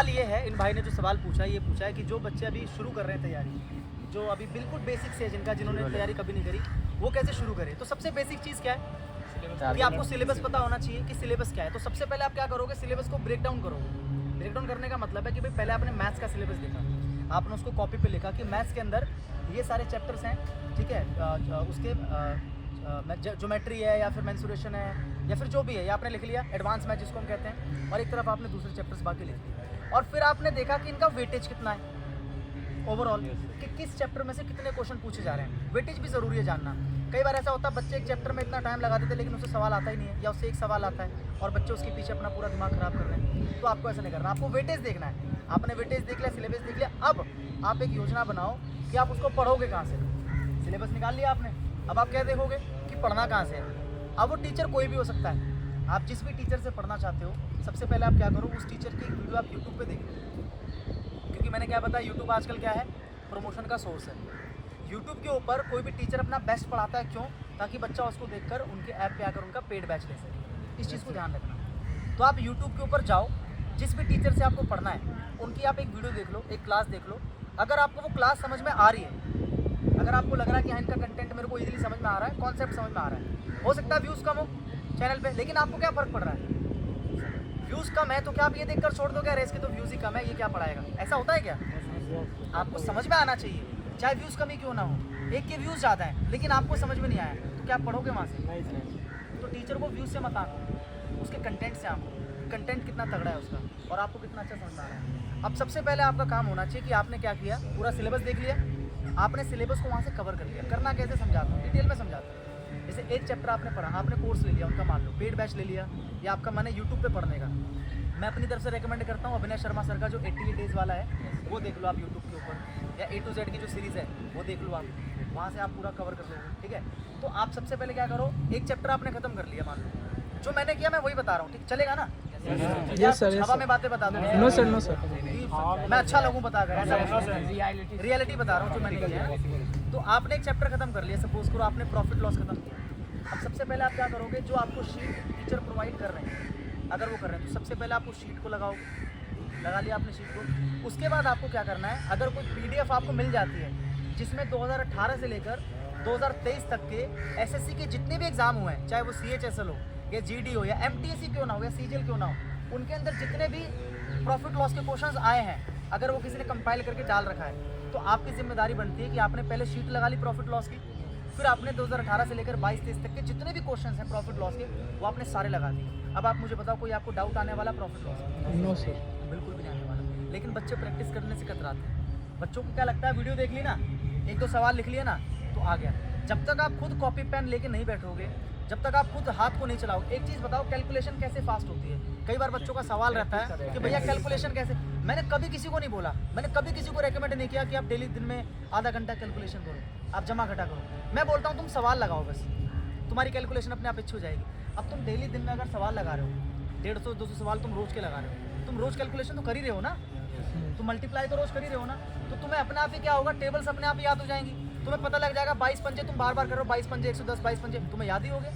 सवाल ये है, इन भाई ने जो सवाल पूछा ये पूछा है कि जो बच्चे अभी शुरू कर रहे हैं तैयारी, जो अभी बिल्कुल बेसिक से है, जिन्होंने तैयारी कभी नहीं करी, वो कैसे शुरू करें। तो सबसे बेसिक चीज़ क्या है कि आपको सिलेबस पता होना चाहिए कि सिलेबस क्या है। तो सबसे पहले आप क्या करोगे, सिलेबस को ब्रेक डाउन करोगे। ब्रेक डाउन करने का मतलब है कि भाई पहले आपने मैथ्स का सिलेबस देखा, आपने उसको कॉपी पे लिखा कि मैथ्स के अंदर ये सारे चैप्टर्स हैं, ठीक है, उसके ज्योमेट्री है या फिर मेंसुरेशन है या फिर जो भी है, ये आपने लिख लिया, एडवांस मैथ जिसको हम कहते हैं, और एक तरफ आपने दूसरे चैप्टर्स बाकी लिख लिए। और फिर आपने देखा कि इनका वेटेज कितना है ओवरऑल, कि किस चैप्टर में से कितने क्वेश्चन पूछे जा रहे हैं। वेटेज भी ज़रूरी है जानना। कई बार ऐसा होता है बच्चे एक चैप्टर में इतना टाइम लगा देते हैं लेकिन उससे सवाल आता ही नहीं है, या उससे एक सवाल आता है और बच्चे उसके पीछे अपना पूरा दिमाग ख़राब कर रहे हैं। तो आपको ऐसा नहीं करना, आपको वेटेज देखना है। आपने वेटेज देख लिया, सिलेबस देख लिया, अब आप एक योजना बनाओ कि आप उसको पढ़ोगे कहाँ से। सिलेबस निकाल लिया आपने, अब आप क्या देखोगे कि पढ़ना कहाँ से है। अब वो टीचर कोई भी हो सकता है, आप जिस भी टीचर से पढ़ना चाहते हो, सबसे पहले आप क्या करो, उस टीचर की एक वीडियो आप यूट्यूब पे देखो। क्योंकि मैंने क्या बताया, यूट्यूब आजकल क्या है, प्रमोशन का सोर्स है। यूट्यूब के ऊपर कोई भी टीचर अपना बेस्ट पढ़ाता है, क्यों? ताकि बच्चा उसको देखकर उनके ऐप पे आकर उनका पेड बैच ले सके। इस चीज़ को ध्यान रखना। तो आप यूट्यूब के ऊपर जाओ, जिस भी टीचर से आपको पढ़ना है उनकी आप एक वीडियो देख लो, एक क्लास देख लो। अगर आपको वो क्लास समझ में आ रही है, अगर आपको लग रहा है कि हाँ इनका कंटेंट मेरे को इजीली समझ में आ रहा है, कॉन्सेप्ट समझ में आ रहा है, हो सकता है व्यूज़ कम हो चैनल पे, लेकिन आपको क्या फ़र्क पड़ रहा है, व्यूज़ कम है तो क्या आप ये देखकर छोड़ दो क्या रेस के तो व्यूज़ ही कम है, ये क्या पढ़ाएगा? ऐसा होता है क्या? आपको समझ में आना चाहिए, चाहे व्यूज़ कम ही क्यों ना हो। एक के व्यूज़ ज़्यादा हैं लेकिन आपको समझ में नहीं आया तो क्या आप पढ़ोगे वहाँ से? तो टीचर को व्यूज़ से मत आंको, उसके कंटेंट से आंको, कंटेंट कितना तगड़ा है उसका और आपको कितना अच्छा समझ में आ रहा है। अब सबसे पहले आपका काम होना चाहिए कि आपने क्या किया, पूरा सिलेबस देख लिया, आपने सिलेबस को वहाँ से कवर कर लिया। करना कैसे समझाता हूँ, डिटेल में समझाता हूँ। जैसे एक चैप्टर आपने पढ़ा, आपने कोर्स ले लिया उनका, मान लो पेड बैच ले लिया या आपका मन है यूट्यूब पे पढ़ने का। मैं अपनी तरफ से रेकमेंड करता हूँ अभिनय शर्मा सर का जो 88 डेज़ वाला है वो देख लो आप यूट्यूब के ऊपर, या A to Z की जो सीरीज़ है वो देख लो आप, वहाँ से आप पूरा कवर कर लोगे, ठीक है। तो आप सबसे पहले क्या करो, एक चैप्टर आपने खत्म कर लिया, मान लो जो मैंने किया मैं वही बता रहा हूँ, ठीक चलेगा ना? यस सर, हवा में बातें बता दो, नो सर, नो सर, मैं अच्छा लगूँ बता कर, रियलिटी बता रहा हूँ जो मैंने किया है। तो आपने एक चैप्टर खत्म कर लिया, सपोज करो आपने प्रॉफिट लॉस खत्म किया। अब सबसे पहले आप क्या करोगे, जो आपको शीट टीचर प्रोवाइड कर रहे हैं, अगर वो कर रहे हैं तो सबसे पहले आप उस शीट को लगाओगे, लगा लिया आपने शीट को। उसके बाद आपको क्या करना है, अगर कोई PDF आपको मिल जाती है जिसमें 2018 से लेकर 2023 तक के SSC के जितने भी एग्ज़ाम हुए हैं, चाहे वो CHSL हो या GD हो या MTSC क्यों ना हो या CGL क्यों ना हो, उनके अंदर जितने भी प्रॉफिट लॉस के क्वेश्चंस आए हैं, अगर वो किसी ने कंपाइल करके डाल रखा है तो आपकी जिम्मेदारी बनती है कि आपने पहले शीट लगा ली प्रॉफिट लॉस की, फिर आपने 2018 से लेकर 22-23 तक के जितने भी क्वेश्चंस हैं प्रॉफिट लॉस के वो आपने सारे लगा दिए। अब आप मुझे बताओ, कोई आपको डाउट आने वाला प्रॉफिट लॉस? नो सर, बिल्कुल भी नहीं आने वाला। लेकिन बच्चे प्रैक्टिस करने से कतराते हैं। बच्चों को क्या लगता है, वीडियो देख ली ना, एक दो सवाल लिख लिए ना तो आ गया। जब तक आप खुद कॉपी पेन लेके नहीं बैठोगे, जब तक आप खुद हाथ को नहीं चलाओगे, एक चीज़ बताओ, कैलकुलेशन कैसे फास्ट होती है? कई बार बच्चों का सवाल रहता है कि भैया कैलकुलेशन कैसे। मैंने कभी किसी को नहीं बोला, मैंने कभी किसी को रेकमेंड नहीं किया कि आप डेली दिन में आधा घंटा कैलकुलेशन करो, आप जमा घटा करो। मैं बोलता हूँ तुम सवाल लगाओ, बस तुम्हारी कैलकुलेशन अपने आप अच्छी हो जाएगी। अब तुम डेली दिन में अगर सवाल लगा रहे हो, 150-200 सवाल तुम रोज़ के लगा रहे हो, तुम रोज़ कैलकुलेशन तो कर ही रहे हो ना, तुम मल्टीप्लाई तो रोज़ कर ही रहे हो ना, तो तुम्हें अपने आप ही क्या होगा, टेबल्स अपने आप ही याद हो जाएंगी। तुम्हें पता लग जाएगा 22 पंजे तुम बार बार कर रहे हो, 22 पंजे 110, 22 पंजे तुम्हें याद ही हो गए।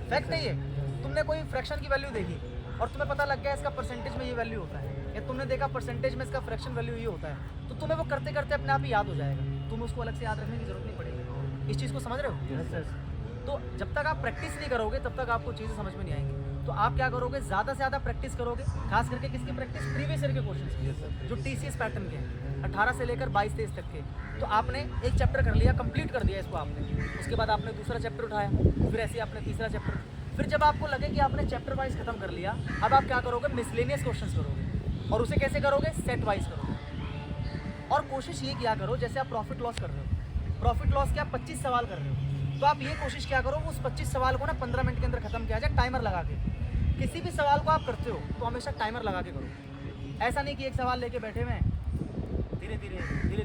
फैक्ट नहीं है, तुमने कोई फ्रैक्शन की वैल्यू देखी और तुम्हें पता लग गया इसका परसेंटेज में ये वैल्यू होता है, या तुमने देखा परसेंटेज में इसका फ्रैक्शन वैल्यू ये होता है, तो तुम्हें वो करते करते अपने आप ही याद हो जाएगा। तुम्हें उसको अलग से याद रखने की जरूरत नहीं पड़ेगी। इस चीज़ को समझ रहे हो? तो जब तक आप प्रैक्टिस नहीं करोगे तब तक आपको चीज़ें समझ में नहीं आएंगी। तो आप क्या करोगे, ज़्यादा से ज़्यादा प्रैक्टिस करोगे, खास करके किसकी प्रैक्टिस, प्रीवियस ईयर के क्वेश्चन जो TCS पैटर्न के हैं 18 से लेकर 22-23 तक के। तो आपने एक चैप्टर कर लिया, कंप्लीट कर दिया इसको आपने, उसके बाद आपने दूसरा चैप्टर उठाया, फिर ऐसे आपने तीसरा चैप्टर, फिर जब आपको लगे कि आपने चैप्टर वाइज खत्म कर लिया, अब आप क्या करोगे, मिसलेनियस क्वेश्चंस करोगे। और उसे कैसे करोगे, सेट वाइज करोगे। और कोशिश ये किया करो, जैसे आप प्रॉफिट लॉस कर रहे हो, प्रॉफिट लॉस के आप 25 सवाल कर रहे हो, तो आप ये कोशिश क्या करो, उस 25 सवाल को ना 15 मिनट के अंदर खत्म किया जाए, टाइमर लगा के। किसी भी सवाल को आप करते हो तो हमेशा टाइमर लगा के करो। ऐसा नहीं कि एक सवाल लेके बैठे हुए धीरे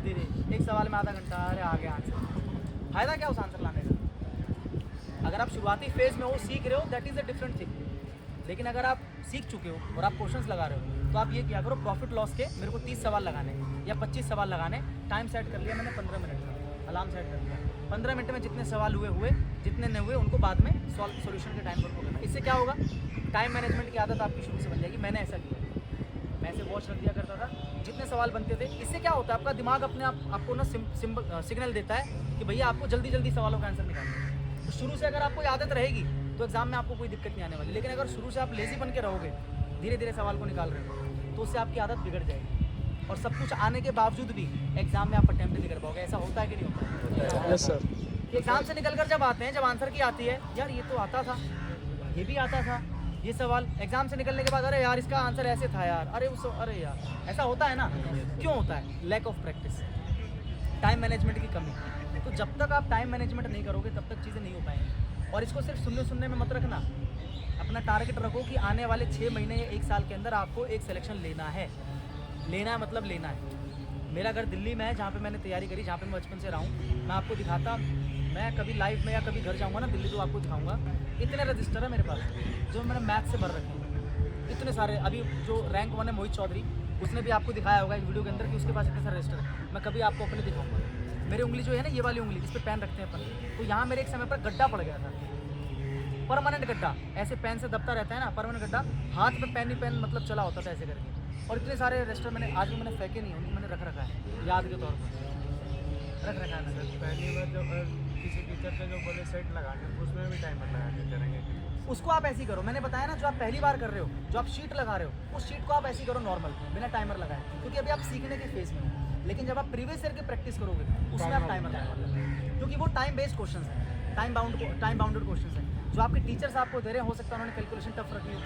धीरे एक सवाल में आधा घंटा, अरे आ गया आंसर, फायदा क्या उस आंसर लाने का? अगर आप शुरुआती फेज में हो, सीख रहे हो, that is a different thing. लेकिन अगर आप सीख चुके हो और आप क्वेश्चंस लगा रहे हो तो आप ये क्या करो, प्रॉफिट लॉस के मेरे को 30 सवाल लगाने या 25 सवाल लगाने, टाइम सेट कर लिया मैंने 15 मिनट का, अलार्म सेट कर दिया। 15 मिनट में जितने सवाल हुए, जितने नहीं हुए उनको बाद में सोल्यूशन के टाइम पर करना। इससे क्या होगा, टाइम मैनेजमेंट की आदत आपकी शुरू से बन जाएगी। मैंने ऐसा किया, मैं ऐसे वॉच रख दिया करता था, जितने सवाल बनते थे। इससे क्या होता है, आपका दिमाग अपने आप आपको ना सिग्नल देता है कि भैया आपको जल्दी जल्दी सवालों का आंसर निकालना है। तो शुरू से अगर आपको आदत रहेगी तो एग्जाम में आपको कोई दिक्कत नहीं आने वाली। लेकिन अगर शुरू से आप लेजी बन के रहोगे, धीरे धीरे सवाल को निकाल रहे हो, तो उससे आपकी आदत बिगड़ जाएगी और सब कुछ आने के बावजूद भी एग्जाम में आप अटेम्प्ट नहीं कर पाओगे। ऐसा होता है कि नहीं होता? Yes sir. एग्जाम से निकल कर जब आते हैं, जब आंसर की आती है, यार ये तो आता था, ये भी आता था, ये सवाल एग्जाम से निकलने के बाद अरे यार इसका आंसर ऐसे था यार, अरे यार, ऐसा होता है ना। क्यों होता है? Lack of practice, time management की कमी। तो जब तक आप टाइम मैनेजमेंट नहीं करोगे तब तक चीज़ें नहीं हो पाएंगी। और इसको सिर्फ सुनने में मत रखना, अपना टारगेट रखो कि आने वाले 6 महीने या 1 साल के अंदर आपको एक सिलेक्शन लेना है। मतलब लेना है। मेरा घर दिल्ली में है, जहाँ पे मैंने तैयारी करी, जहाँ पे मैं बचपन से रहा हूँ। मैं आपको दिखाता, मैं कभी लाइव में या कभी घर जाऊँगा ना दिल्ली, तो आपको दिखाऊंगा। इतने रजिस्टर है मेरे पास जो मैंने मैथ से भर रखे हैं, इतने सारे। अभी जो रैंक 1 है मोहित चौधरी, उसने भी आपको दिखाया होगा एक वीडियो के अंदर कि उसके पास इतने सारे रजिस्टर है। मैं कभी आपको अपने दिखाऊंगा। मेरी उंगली जो है ना, ये वाली उंगली, इस पर पेन रखते हैं अपन, तो यहाँ मेरे एक समय पर गड्ढा पड़ गया था, परमानेंट गड्ढा। ऐसे पेन से दबता रहता है ना, परमानेंट गड्ढा, हाथ में पेन ही पेन मतलब चला होता था ऐसे करके। और इतने सारे रजिस्टर मैंने आज भी मैंने फेंके नहीं, उनको मैंने रख रखा है याद के तौर पर, रख रखा है मैंने। पहली बार जब किसी टीचर से जो बोले सेट लगाने, उसमें भी टाइमर लगा के करेंगे। उसको आप ऐसे ही करो, मैंने बताया ना, जो आप पहली बार कर रहे हो, जो आप शीट लगा रहे हो, उस शीट को आप ऐसे ही करो नॉर्मल, बिना टाइमर लगाए, क्योंकि अभी आप सीखने के फेज में हो। लेकिन जब आप प्रीवियस ईयर की प्रैक्टिस करोगे उसमें आप टाइमर लगाओगे, क्योंकि वो टाइम बेस्ड क्वेश्चन है, टाइम बाउंडेड क्वेश्चन है। जो आपके टीचर्स आपको दे रहे हैं, हो सकता है उन्होंने कैलकुलेशन टफ रखी हो,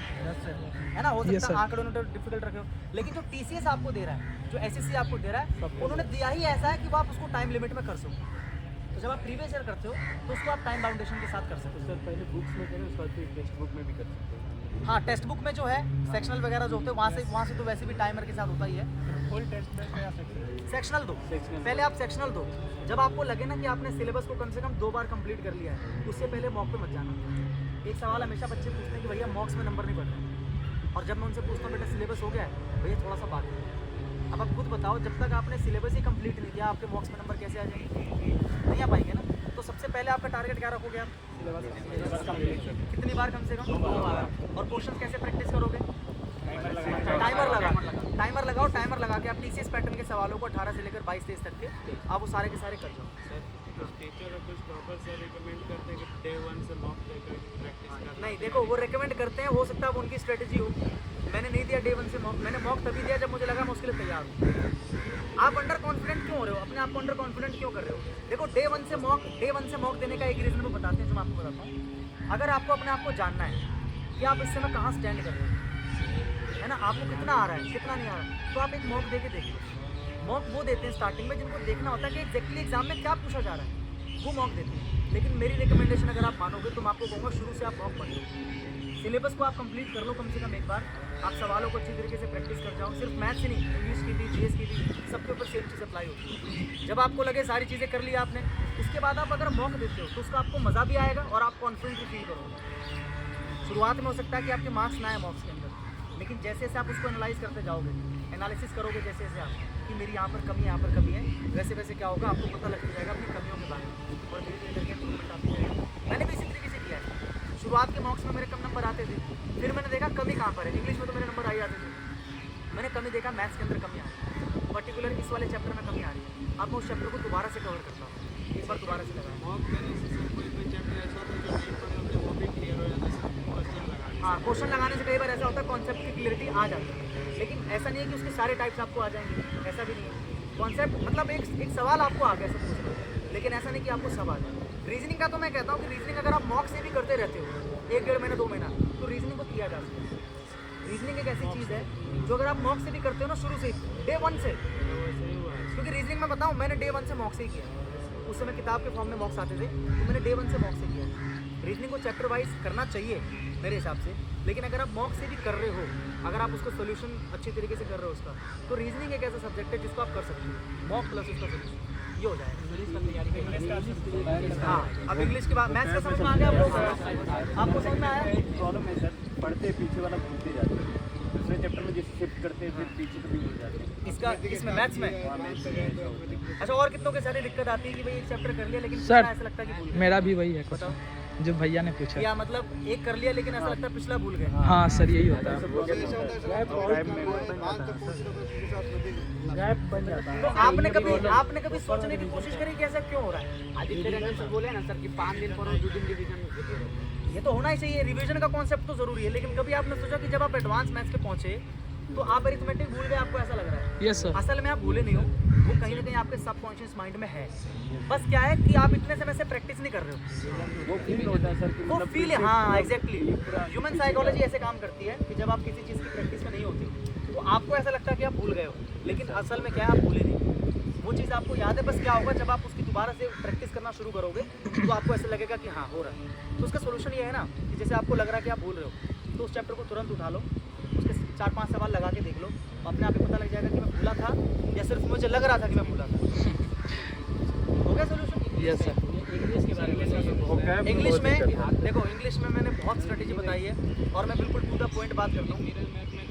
है ना, हो सकता है आंकड़ों ने डिफिकल्ट रखे हो। लेकिन जो TCS आपको दे रहा है, जो SSC आपको दे रहा है, उन्होंने दिया ही ऐसा है कि वो आप उसको टाइम लिमिट में कर सको। तो जब आप प्रीवियस ईयर करते हो तो उसको आप टाइम बाउंडेशन के साथ कर सकते हो। सर पहले बुक्स में करें, उसके बाद फिर टेक्स्ट बुक में भी कर सकते हैं। हाँ, टेक्स्ट बुक में जो है सेक्शनल वगैरह जो होते हैं, वहाँ से तो वैसे भी टाइमर के साथ होता ही है। फुल टेस्ट में या सेक्शनल दो, पहले आप सेक्शनल दो। जब आपको लगे ना कि आपने सिलेबस को कम से कम 2 बार कंप्लीट कर लिया है, उससे पहले मॉक पे मत जाना। एक सवाल हमेशा बच्चे पूछते हैं कि भैया मॉक्स में नंबर नहीं बढ़ रहे, और जब मैं उनसे पूछता हूँ बेटा सिलेबस हो गया है, भैया थोड़ा सा बाकी है। अब आप खुद बताओ, जब तक आपने सिलेबस ही कंप्लीट नहीं किया, आपके मॉक्स में नंबर कैसे आ जाएंगे? नहीं आ पाएंगे ना। तो सबसे पहले आपका टारगेट क्या रखोगे आप? कितनी बार कम से कम? 2 बार। और क्वेश्चन कैसे प्रैक्टिस करोगे? टाइमर लगाओ। टाइमर लगा के आप TCS पैटर्न के सवालों को 18 से लेकर 22-23 तक के आप वो सारे के सारे कर दो। टीचर और कुछ प्रॉपर से रिकमेंड करते हैं कि डे 1 से मॉक लेकर प्रैक्टिस करना। नहीं, देखो वो रिकमेंड करते हैं, हो सकता है वो उनकी स्ट्रेटजी हो। मैंने नहीं दिया डे 1 से मॉक, मैंने मॉक तभी दिया जब मुझे लगा मैं उसके लिए तैयार हूँ। आप अंडर कॉन्फिडेंट क्यों हो रहे हो? अपने आप को अंडर कॉन्फिडेंट क्यों कर रहे हो? देखो डे 1 से मॉक देने का एक रीज़न वो बताते हैं, जो मैं आपको बताता हूँ। अगर आपको अपने आप को जानना है कि आप इस समय कहाँ स्टैंड कर रहे हो, है ना, आपको कितना आ रहा है, कितना नहीं आ रहा, तो आप एक मॉक दे के देखिए। मॉक वो देते हैं स्टार्टिंग में जिनको देखना होता है कि एग्जैक्टली एग्जाम में क्या पूछा जा रहा है, वो मॉक देते हैं। लेकिन मेरी रिकमेंडेशन अगर आप मानोगे तो मैं आपको कहूँगा शुरू से आप मॉक पढ़ लो, सिलेबस को आप कंप्लीट कर लो कम से कम एक बार। आप सवालों को अच्छी तरीके से प्रैक्टिस कर जाओ, सिर्फ मैथ्स ही नहीं, इंग्लिश की भी, GS की भी, सबके ऊपर सेम चीज़ अप्लाई होती है। जब आपको लगे सारी चीज़ें कर ली आपने, उसके बाद आप अगर मॉक देते हो तो उसका आपको मज़ा भी आएगा और आप कॉन्फिडेंट भी फील करोगे। शुरुआत में हो सकता है कि आपके मार्क्स ना आए मॉक्स के अंदर, लेकिन जैसे जैसे आप उसको एनालाइज करते जाओगे, एनालिसिस करोगे जैसे जैसे आप कि मेरी यहाँ पर कमी है, यहाँ पर कमी है, वैसे वैसे क्या होगा आपको पता लगता जाएगा अपनी कमियों के बारे में, और धीरे धीरे करके इम्प्रूवमेंट आती जाएगी। मैंने भी इसी तरीके से किया है। शुरुआत के मॉक्स में मेरे कम नंबर आते थे, फिर मैंने देखा कमी कहाँ पर है। इंग्लिश में तो मेरे नंबर आ ही जाते थे, मैंने कमी देखा मैथ्स के अंदर कमी आ रही है, पर्टिकुलर इस वाले चैप्टर में कमी आ रही है। अब मैं उस चैप्टर को दोबारा से कवर करता हूँ, एक बार दोबारा से लगाया। मॉक करने से कोई चैप्टर ऐसा होता है जो नहीं पढ़े होते वो भी क्लियर हो जाता है, क्वेश्चन लगाने। हाँ, क्वेश्चन लगाने से कई बार ऐसा होता है कॉन्सेप्ट की क्लियरिटी आ जाती है, लेकिन ऐसा नहीं है कि उसके सारे टाइप्स आपको आ जाएंगे, ऐसा भी नहीं है। कॉन्सेप्ट मतलब एक सवाल आपको आ गया सब कुछ, लेकिन ऐसा नहीं कि आपको सब आ जाए। रीजनिंग का तो मैं कहता हूँ कि रीजनिंग अगर आप मॉक से भी करते रहते हो 1-1.5 महीना 2 महीना, तो रीजनिंग को किया जा सकता है। रीजनिंग एक ऐसी चीज़ है जो अगर आप मॉक से भी करते हो ना शुरू से डे 1 से, क्योंकि रीजनिंग में बताऊँ मैंने डे 1 से मॉक से ही किया। उस समय किताब के फॉर्म में मॉक्स आते थे, तो मैंने डे 1 से मॉक से किया। रीजनिंग को चैप्टर वाइज करना चाहिए मेरे हिसाब से, लेकिन अगर आप मॉक से भी कर रहे हो, अगर आप उसको सोल्यूशन अच्छी तरीके से कर रहे हो उसका, तो रीजनिंग एक ऐसा सब्जेक्ट है जिसको आप कर सकते हो, मॉक प्लस उसका सोल्यूशन, ये हो जाएगा। इंग्लिश का तैयारी करेंगे। हाँ, अब इंग्लिश के बाद मैथ्स का समझ में आ गया आपको समझ में आया? प्रॉब्लम है सर, पढ़ते पीछे वाला भूलते जाते हैं, दूसरे चैप्टर में जैसे शिफ्ट करते हैं फिर पीछे कभी भूल जाते हैं। इसका इसमें मैथ्स में अच्छा, और कितनों के सारी दिक्कत आती है कि भाई एक चैप्टर कर लिया लेकिन सर, ऐसा लगता है कि भूल गए। मेरा भी वही है। बताओ। जो भैया ने पूछा। या मतलब एक कर लिया लेकिन ऐसा लगता है पिछला भूल गए? हाँ सर, यही होता है। तो आपने कभी सोचने की कोशिश करी कि ऐसा क्यों हो रहा है? आदित्य रंजन सर बोले ना सर कि 5 दिन पर 2 दिन रिवीजन। ये तो होना ही चाहिए, रिवीजन का कॉन्सेप्ट तो जरूरी है, लेकिन कभी आपने सोचा कि जब आप एडवांस मैथ्स पे पहुंचे तो आप अरिथमेटिक भूल गए, आपको ऐसा लग रहा है? Yes sir. असल में आप भूले नहीं हो, वो कहीं ना कहीं आपके सबकॉन्शियस माइंड में है। बस क्या है कि आप इतने समय से प्रैक्टिस नहीं कर रहे हो, वो फील होता है सर कि वो मतलब फील, हाँ एग्जैक्टली। ह्यूमन साइकोलॉजी ऐसे काम करती है कि जब आप किसी चीज़ की प्रैक्टिस में नहीं होती तो आपको ऐसा लगता है कि आप भूल गए हो, लेकिन असल में क्या है, आप भूले नहीं, वो चीज़ आपको याद है। बस क्या होगा, जब आप उसकी दोबारा से प्रैक्टिस करना शुरू करोगे तो आपको ऐसा लगेगा कि हाँ हो रहा है। तो उसका सोल्यूशन ये है ना कि जैसे आपको लग रहा है कि आप भूल रहे हो, तो उस चैप्टर को तुरंत उठा लो, उसके 4-5 सवाल लगा के देख लो, अपने आप ही पता लग जाएगा कि मैं भूला था या सिर्फ मुझे लग रहा था कि मैं भूला था। हो गया सोल्यूशन? Yes sir. इंग्लिश के बारे में सर इंग्लिश में देखो, इंग्लिश में मैंने बहुत स्ट्रेटेजी बताई है और मैं बिल्कुल टू द पॉइंट बात करता हूँ। मेरे मैथ में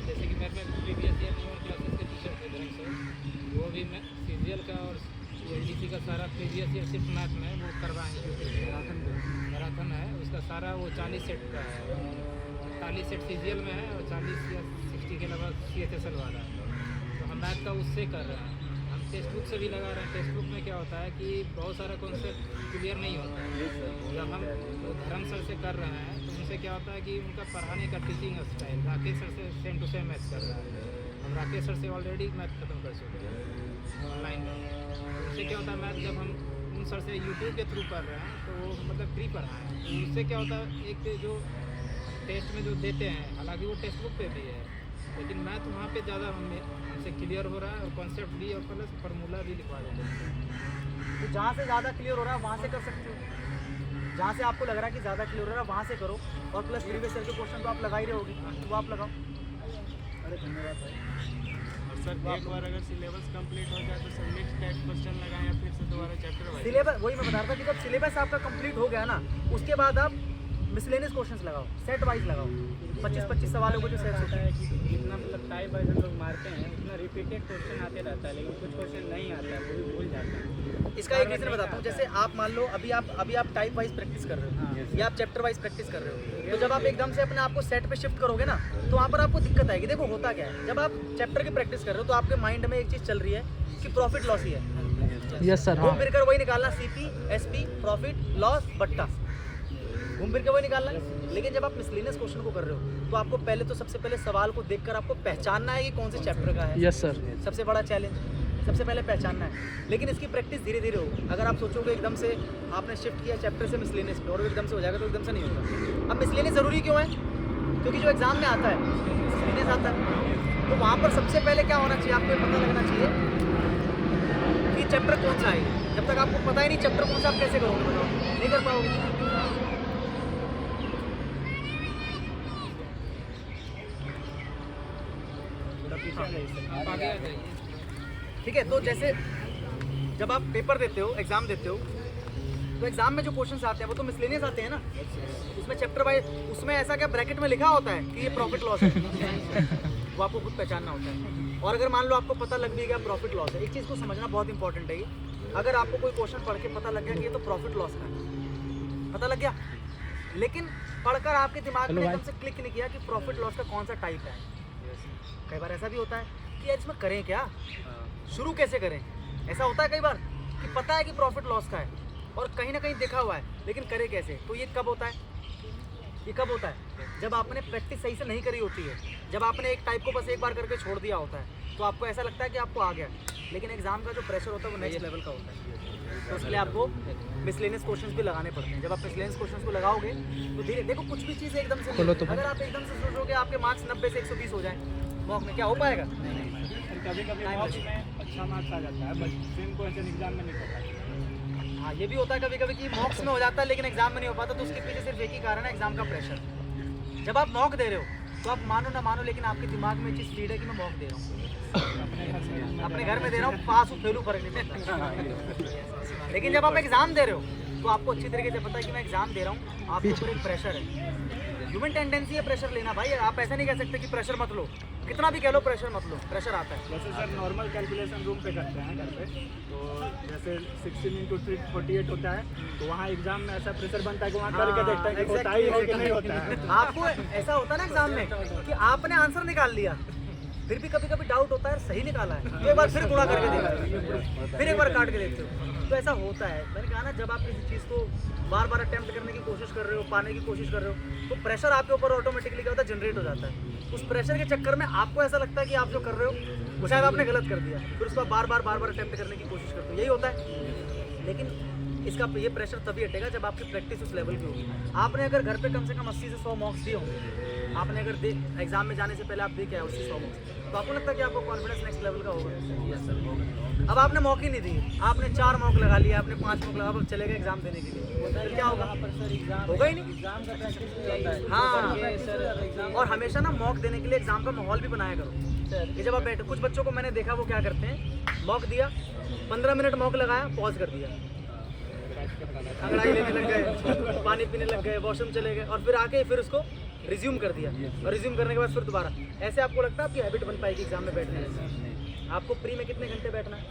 जैसे कि मैथ में प्रीवियस ईयर में क्लासेस के टीचर थे धर्म सर, वो भी मैं सीजीएल का और एलडीसी का सारा प्रीवियस ईयर सिर्फ मैथ में वो करवाएंगे। मैराथन है उसका सारा, वो 40 सेट का है, 40 सेट सीजीएल में है और 40 या 60 के अलावा CHSL वाला है। तो हम मैथ का उससे कर रहे हैं, हम टेक्स्ट बुक से भी लगा रहे हैं। टेक्स्ट बुक में क्या होता है कि बहुत सारा कॉन्सेप्ट क्लियर नहीं होता है। जब हम वो धर्म सर से कर रहे हैं तो उनसे क्या होता है कि उनका पढ़ाने का टीचिंग स्टाइल राकेश सर से सेम टू सेम मैथ कर रहा है। हम राकेश सर से ऑलरेडी मैथ खत्म कर चुके हैं ऑनलाइन में। उससे क्या होता है, मैथ जब हम उन सर से यूट्यूब के थ्रू कर रहे हैं तो वो मतलब फ्री पढ़ाएँ, तो उससे क्या होता है, एक जो टेस्ट में जो देते हैं, हालांकि वो टेक्स्ट बुक पे भी है, लेकिन मैथ वहाँ पे ज़्यादा हमसे क्लियर हो रहा है और कॉन्सेप्ट भी और प्लस फार्मूला भी लिखवा देते हैं। तो जहाँ से ज़्यादा क्लियर हो रहा है वहाँ से कर सकते हो, जहाँ से आपको लग रहा है कि ज़्यादा क्लियर हो रहा है वहाँ से करो, और प्लस प्रीवियस ईयर के क्वेश्चन तो आप लगा ही रहे होगी, तो वो आप लगाओ। अरे धन्यवाद भाई। और सर एक बार अगर सिलेबस कंप्लीट हो जाए तो सर नेक्स्ट टाइप क्वेश्चन लगाएं या फिर से दोबारा चैप्टर वाइज? सिलेबस वही मैं बता रहा था कि जब सिलेबस आपका कंप्लीट हो गया ना, उसके बाद आप मिसलेनियस क्वेश्चंस लगाओ, सेट वाइज लगाओ, 25-25 सवालों को जो सेट होता है कि जितना मतलब टाइप वाइज हम लोग मारते हैं उतना रिपीटेड क्वेश्चन आते रहता है, लेकिन कुछ क्वेश्चन नहीं आता है, वो भी भूल जाते हैं। इसका एक रीज़न बताता हूँ। जैसे आप मान लो अभी आप टाइप वाइज प्रैक्टिस कर रहे हो या आप चैप्टर वाइज प्रैक्टिस कर रहे हो, तो जब आप एकदम से अपने आप को सेट पे शिफ्ट करोगे ना तो वहाँ पर आपको दिक्कत आएगी। देखो होता क्या है, जब आप चैप्टर की प्रैक्टिस कर रहे हो तो आपके माइंड में एक चीज़ चल रही है कि प्रॉफिट लॉस ही है। Yes sir. हाँ घूम फिर कर वही निकालना, CP SP प्रॉफिट लॉस बट्टा, घूम फिर के वही निकालना है। लेकिन जब आप मिसलेनियस क्वेश्चन को कर रहे हो तो आपको पहले तो सबसे पहले सवाल को देखकर आपको पहचानना है कि कौन से चैप्टर का है। Yes sir. सबसे बड़ा चैलेंज सबसे पहले पहचानना है, लेकिन इसकी प्रैक्टिस धीरे धीरे हो। अगर आप सोचोगे एकदम से आपने शिफ्ट किया चैप्टर से मिसलेनियस पे और वो एकदम से हो जाएगा तो एकदम से नहीं होगा। अब मिसलेनियस ज़रूरी क्यों है? क्योंकि जो एग्जाम में आता है मिसलेनियस आता है, तो वहाँ पर सबसे पहले क्या होना चाहिए, आपको ये पता लगना चाहिए कि चैप्टर कौन सा है। जब तक आपको पता ही नहीं चैप्टर कौन सा, आप कैसे करोगे बताओ? नहीं कर पाओगे। आप आगे आ जाइए। ठीक है, तो जैसे जब आप पेपर देते हो, एग्जाम देते हो, तो एग्जाम में जो क्वेश्चंस आते हैं वो तो मिसलेनियस आते हैं ना, उसमें चैप्टर वाइज, उसमें ऐसा क्या ब्रैकेट में लिखा होता है कि ये प्रॉफिट लॉस है, वो आपको खुद पहचानना होता है। और अगर मान लो आपको पता लग भी गया प्रॉफिट लॉस है, एक चीज़ को समझना बहुत इंपॉर्टेंट है ये, अगर आपको कोई क्वेश्चन पढ़ के पता लग गया कि ये तो प्रॉफिट लॉस का है, पता लग गया, लेकिन पढ़कर आपके दिमाग में एकदम से क्लिक नहीं किया कि प्रॉफिट लॉस का कौन सा टाइप है। कई बार ऐसा भी होता है कि यार इसमें करें क्या, शुरू कैसे करें। ऐसा होता है कई बार कि पता है कि प्रॉफिट लॉस का है और कहीं ना कहीं देखा हुआ है, लेकिन करे कैसे। तो ये कब होता है, ये कब होता है, जब आपने प्रैक्टिस सही से नहीं करी होती है, जब आपने एक टाइप को बस एक बार करके छोड़ दिया होता है, तो आपको ऐसा लगता है कि आपको आ गया, लेकिन एग्जाम का जो प्रेशर होता है वो नेक्स्ट लेवल का होता है। तो इसलिए आपको मिसलेनियस क्वेश्चंस भी लगाने पड़ते हैं। जब आप मिसलेनियस क्वेश्चंस को लगाओगे तो धीरे, देखो कुछ भी चीज़ एकदम से नहीं, अगर आप एकदम से सोचोगे आपके मार्क्स 90 से 120 हो जाए मॉक में, क्या हो पाएगा? कभी कभी मॉक में अच्छा मार्क्स आ जाता है, बट सेम क्वेश्चन एग्जाम में नहीं पता। हाँ, ये भी होता है कभी कभी कि मॉक्स में हो जाता है लेकिन एग्जाम में नहीं हो पाता, तो उसके पीछे सिर्फ एक ही कारण है, एग्जाम का प्रेशर। जब आप मॉक दे रहे हो तो आप मानो ना मानो, लेकिन आपके दिमाग में चीज़ फीड है कि मैं मॉक दे रहा हूँ, अपने घर में दे रहा हूँ, पास हूँ फेलू फर्क नहीं पड़ता। लेकिन जब आप एग्जाम दे रहे हो तो आपको अच्छी तरीके से पता है कि मैं एग्जाम दे रहा हूँ, आपके ऊपर एक प्रेशर है। ह्यूमन टेंडेंसी है प्रेशर लेना भाई, आप ऐसा नहीं कह सकते कि प्रेशर मत लो, कितना भी कह लो प्रेशर मत लो, प्रेशर आता है। वैसे सर नॉर्मल कैलकुलेशन रूम पे करते हैं घर पे, तो जैसे 16 × 48 होता है, तो वहाँ एग्जाम में ऐसा प्रेशर बनता है कि वहाँ करके देखते हैं कि होता ही है कि नहीं होता है। आपको ऐसा होता है ना एग्जाम में कि आपने आंसर निकाल लिया, फिर भी कभी कभी डाउट होता है सही निकाला है, तो एक बार फिर गुणा करके देखते हो, फिर एक बार काट के देखते हो, तो ऐसा होता है। मैंने कहा ना, जब आप किसी चीज़ को बार बार अटेम्प्ट करने की कोशिश कर रहे हो, पाने की कोशिश कर रहे हो, तो प्रेशर आपके ऊपर ऑटोमेटिकली क्या होता है, जनरेट हो जाता है। उस प्रेशर के चक्कर में आपको ऐसा लगता है कि आप जो कर रहे हो वो शायद आपने गलत कर दिया, फिर उसको बार बार अटेम्प्ट करने की कोशिश करते हो, यही होता है। लेकिन इसका ये प्रेशर तभी हटेगा जब आपकी प्रैक्टिस उस लेवल की होगी। आपने अगर घर पे कम से कम 80 से 100 मॉक्स दिए होंगे, आपने अगर एग्जाम में जाने से पहले आप दे के आए उससे 100 मॉक्स, तो आपको लगता है कि आपको कॉन्फिडेंस नेक्स्ट लेवल का होगा। अब आपने मौके नहीं दिए, आपने 4 मॉक लगा लिया, आपने 5 मॉक लगा, अब चले गए एग्जाम देने के लिए, फिर क्या होगा? होगा ही नहीं, एग्जाम का प्रैक्टिस भी होता है। हाँ। सर एग्जाम और हमेशा ना मॉक देने के लिए एग्जाम का माहौल भी बनाया करो। ये जब आप बैठे, कुछ बच्चों को मैंने देखा वो क्या करते हैं, मॉक दिया, 15 मिनट मॉक लगाया, पॉज कर दिया, अंगड़ाई लेने लग गए, पानी पीने लग गए, वॉशरूम चले गए, और फिर आके फिर उसको रिज्यूम कर दिया, और रिज्यूम करने के बाद फिर दोबारा। ऐसे आपको लगता है आपकी हैबिट बन पाएगी एग्जाम में बैठने की? आपको प्री में कितने घंटे बैठना है?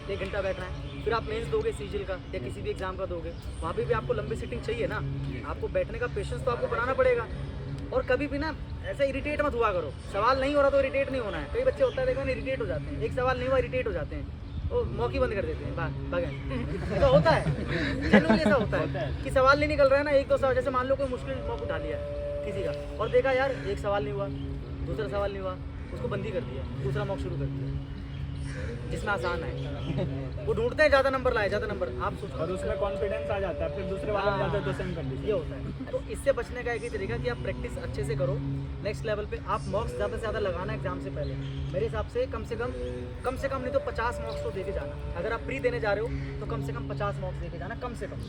1 घंटा बैठना है। फिर आप मेंस दोगे सीजीएल का या किसी भी एग्जाम का दोगे, वहाँ पे भी आपको लंबी सीटिंग चाहिए ना, आपको बैठने का पेशेंस तो आपको बनाना पड़ेगा। और कभी भी ना ऐसे इरिटेट मत हुआ करो, सवाल नहीं हो रहा तो इरिटेट नहीं होना है। कई बच्चे होता है देखो ना, इरिटेट हो जाते हैं, एक सवाल नहीं हुआ इरिटेट हो जाते हैं, वो मौकी बंद कर देते हैं, भागें। ऐसा होता है, जनरली ऐसा होता है कि सवाल नहीं निकल रहा है ना, 1-2 सवाल, जैसे मान लो कोई मुश्किल मौका उठा लिया किसी का, और देखा यार एक सवाल नहीं हुआ, दूसरा सवाल नहीं हुआ, उसको बंद ही कर दिया, दूसरा मौका शुरू कर दिया जिसमें आसान है। वो ढूंढते हैं ज़्यादा नंबर लाए, ज़्यादा नंबर, आप सोचो, और उसमें कॉन्फिडेंस आ जाता है, फिर दूसरे वाले में जाते हैं तो सेम कर ये लीजिए। होता है। तो इससे बचने का एक ही तरीका कि आप प्रैक्टिस अच्छे से करो, नेक्स्ट लेवल पे आप मॉक्स ज़्यादा से ज़्यादा लगाना एग्जाम से पहले। मेरे हिसाब से कम से कम नहीं तो 50 मॉक्स तो दे के जाना। अगर आप प्री देने जा रहे हो तो कम से कम 50 मॉक्स दे के जाना, कम से कम।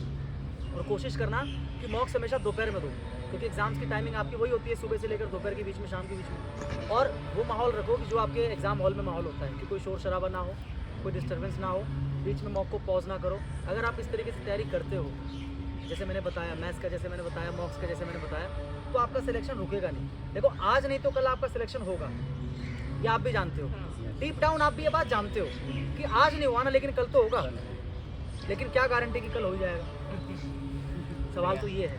और कोशिश करना कि मॉक्स हमेशा दोपहर में दो, क्योंकि एग्जाम्स की टाइमिंग आपकी वही होती है, सुबह से लेकर दोपहर के बीच में, शाम के बीच में। और वो माहौल रखो कि जो आपके एग्जाम हॉल में माहौल होता है, कि कोई शोर शराबा ना हो, कोई डिस्टर्बेंस ना हो, बीच में मॉक को पॉज ना करो। अगर आप इस तरीके से तैयारी करते हो, जैसे मैंने बताया मैथ्स का, जैसे मैंने बताया मॉक्स का, जैसे मैंने बताया, तो आपका सिलेक्शन रुकेगा नहीं। देखो आज नहीं तो कल आपका सिलेक्शन होगा, ये आप भी जानते हो, डीप डाउन आप भी ये बात जानते हो कि आज नहीं हुआ ना, लेकिन कल तो होगा। लेकिन क्या गारंटी कि कल हो जाएगा? सवाल तो ये है।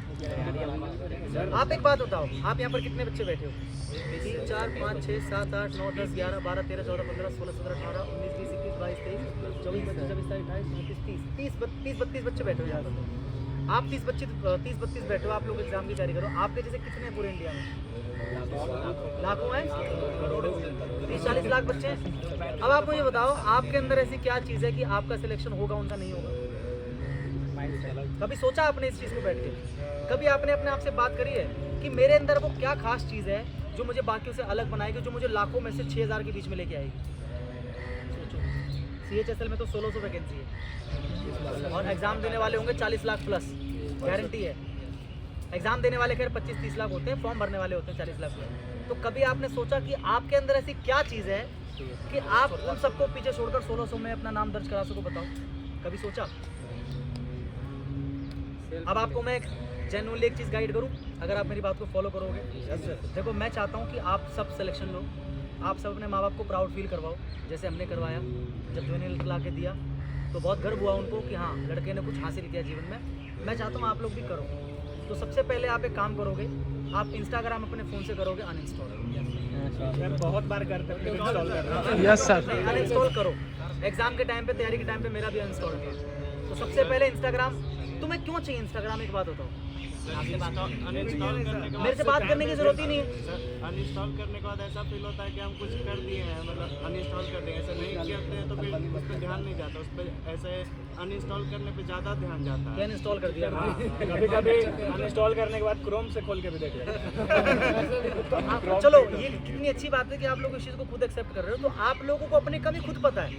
आप एक बात बताओ, आप यहाँ पर कितने बच्चे बैठे हो? 3, 4, 5, 6, 7, 8, 9, 10, 11, 12, 13, 14, 15, 16, 17, 18, 19, 20, 21, 22, 23, 24, 25, 26, 27, 28, 29, 30, 32 बच्चे बैठे हो यहाँ पर। आप 30-32 बैठे हो, आप लोग एग्जाम की तैयारी करो। आपके जैसे कितने हैं पूरे इंडिया में? लाखों हैं, 30-40 लाख बच्चे हैं। अब आप मुझे बताओ, आपके अंदर ऐसी क्या चीज़ है कि आपका सिलेक्शन होगा, उनका नहीं होगा? कभी सोचा आपने इस चीज़ को बैठ के? कभी आपने अपने आप से बात करी है कि मेरे अंदर वो क्या खास चीज़ है जो मुझे बाकियों से अलग बनाएगी, जो मुझे लाखों में से 6000 के बीच में लेके आएगी? सोचो। CHSL में तो 1600 वैकेंसी है और एग्ज़ाम देने वाले होंगे 40 लाख प्लस, गारंटी है। एग्ज़ाम देने वाले खैर 25-30 लाख होते हैं, फॉर्म भरने वाले होते हैं 40 लाख प्लस। तो कभी आपने सोचा कि आपके अंदर ऐसी क्या चीज़ है कि आप उन सबको पीछे छोड़कर 1600 में अपना नाम दर्ज करा सको? बताओ, कभी सोचा? अब आपको मैं जेन्युइनली एक चीज़ गाइड करूं, अगर आप मेरी बात को फॉलो करोगे। देखो, मैं चाहता हूं कि आप सब सिलेक्शन लो, आप सब अपने माँ बाप को प्राउड फील करवाओ, जैसे हमने करवाया। जब ज्वाइनिंग ला के दिया तो बहुत गर्व हुआ उनको कि हाँ, लड़के ने कुछ हासिल किया जीवन में। मैं चाहता हूँ आप लोग भी करो। तो सबसे पहले आप एक काम करोगे, आप इंस्टाग्राम अपने फ़ोन से करोगे अनइंस्टॉल। मैं बहुत बार करते हैं, इंस्टॉल कर रहा हूं। Yes sir. अनइंस्टॉल करो। एग्जाम के टाइम पे, तैयारी के टाइम पे मेरा भी अनइंस्टॉल था। तो सबसे पहले इंस्टाग्राम, तुम्हें क्यों चाहिए इंस्टाग्राम? एक बात बताओ, मेरे से बात करने की जरूरत ही नहीं है। अनइंस्टॉल करने के बाद ऐसा फील होता है कि हम कुछ कर दिए हैं, मतलब अनइंस्टॉल कर दें, ऐसा नहीं करते हैं तो फिर उस पर ध्यान नहीं जाता, उस पर ऐसे अनइंस्टॉल करने पे ज़्यादा ध्यान जाता है। क्या इंस्टॉल कर दिया? कभी अनइंस्टॉल करने के बाद क्रोम से खोल के भी देख लेते। चलो, ये कितनी अच्छी बात है कि आप लोग इस चीज़ को खुद एक्सेप्ट कर रहे हो। तो आप लोगों को अपनी कमी खुद पता है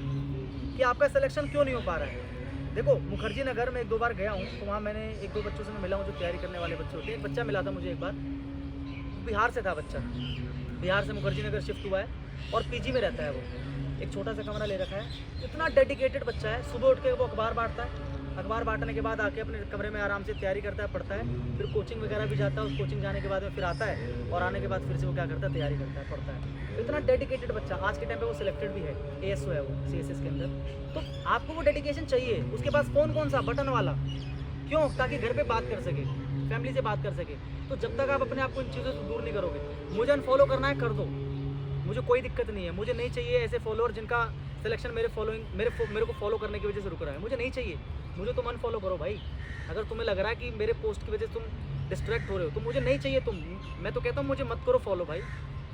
कि आपका सिलेक्शन क्यों नहीं हो पा रहा है। देखो, मुखर्जी नगर में 1-2 बार गया हूँ, तो वहाँ मैंने 1-2 बच्चों से मैं मिला हूँ जो तैयारी करने वाले बच्चे होते हैं। एक बच्चा मिला था मुझे एक बार, बिहार से था बच्चा, बिहार से मुखर्जी नगर शिफ्ट हुआ है और पीजी में रहता है वो। एक छोटा सा कमरा ले रखा है, इतना डेडिकेटेड बच्चा है। सुबह उठ के वो अखबार बांटता है, अखबार बांटने के बाद आके अपने कमरे में आराम से तैयारी करता है, पढ़ता है, फिर कोचिंग वगैरह भी जाता है, उस कोचिंग जाने के बाद में फिर आता है और आने के बाद फिर से वो क्या करता है, तैयारी करता है, पढ़ता है। तो इतना डेडिकेटेड बच्चा आज के टाइम पे वो सिलेक्टेड भी है, ASO है वो CSS के अंदर। तो आपको वो डेडिकेशन चाहिए। उसके पास फ़ोन कौन सा, बटन वाला, क्यों? ताकि घर पे बात कर सके, फैमिली से बात कर सके। तो जब तक आप अपने आप को इन चीज़ों से दूर नहीं करोगे, मुझे अनफॉलो करना है कर दो, मुझे कोई दिक्कत नहीं है। मुझे नहीं चाहिए ऐसे फॉलोअर जिनका सिलेक्शन मेरे को फॉलो करने की वजह से रुक रहा है, मुझे नहीं चाहिए। मुझे तुम अनफॉलो करो भाई। अगर तुम्हें लग रहा है कि मेरे पोस्ट की वजह से तुम डिस्ट्रैक्ट हो रहे हो तो मुझे नहीं चाहिए तुम। मैं तो कहता हूँ मुझे मत करो फॉलो भाई।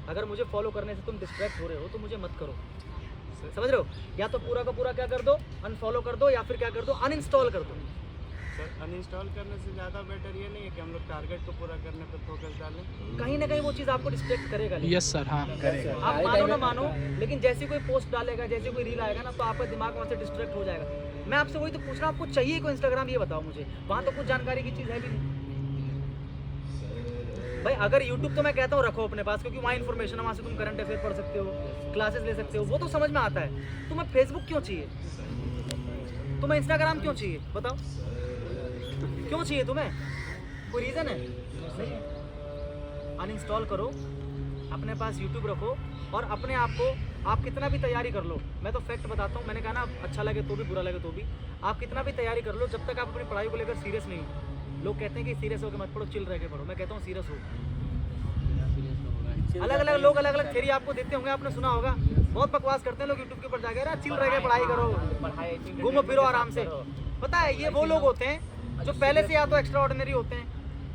अगर मुझे फॉलो करने से तुम डिस्ट्रैक्ट हो रहे हो तो मुझे मत करो, समझ रहे हो? या तो पूरा का पूरा क्या कर दो, अनफॉलो कर दो, या फिर क्या कर दो, अनइंस्टॉल कर दो। सर अनइंस्टॉल करने से ज़्यादा बेटर ये नहीं है कि हम लोग टारगेट को पूरा करने पर फोकस डालें? कहीं ना कहीं वो चीज़ आपको डिस्ट्रैक्ट करेगा। यस सर, हाँ आप मानो ना मानो, लेकिन जैसे कोई पोस्ट डालेगा, जैसे कोई रील आएगा ना, तो आपका दिमाग वहाँ से डिस्ट्रैक्ट हो जाएगा। मैं आपसे वही तो पूछ रहा हूँ, आपको चाहिए कोई इंस्टाग्राम, ये बताओ मुझे। वहाँ तो कुछ जानकारी की चीज़ है भी नहीं भाई। अगर यूट्यूब तो मैं कहता हूँ रखो अपने पास, क्योंकि वहाँ इन्फॉर्मेशन है, वहाँ से तुम करंट अफेयर पढ़ सकते हो, क्लासेस ले सकते हो, वो तो समझ में आता है। तुम्हें फेसबुक क्यों चाहिए, तुम्हें इंस्टाग्राम क्यों चाहिए, बताओ क्यों चाहिए तुम्हें? कोई रीज़न है? अनइंस्टॉल करो, अपने पास यूट्यूब रखो और अपने आप को, आप कितना भी तैयारी कर लो, मैं तो फैक्ट बताता हूँ, मैंने कहा ना, अच्छा लगे तो भी बुरा लगे तो भी, आप कितना भी तैयारी कर लो, जब तक आप अपनी पढ़ाई को लेकर सीरियस नहीं हो। लोग कहते हैं कि सीरियस होकर मत पढ़ो, चिल रह के पढ़ो। मैं कहता हूँ सीरियस हो। अलग अलग लोग अलग अलग थ्योरी आपको देते होंगे, आपने सुना होगा, बहुत बकवास करते हैं लोग यूट्यूब के ऊपर जाके, अरे चिल रह के पढ़ाई करो, घूमो फिरो आराम से। पता है ये वो लोग होते हैं जो पहले से या तो एक्स्ट्रा ऑर्डिनरी होते हैं,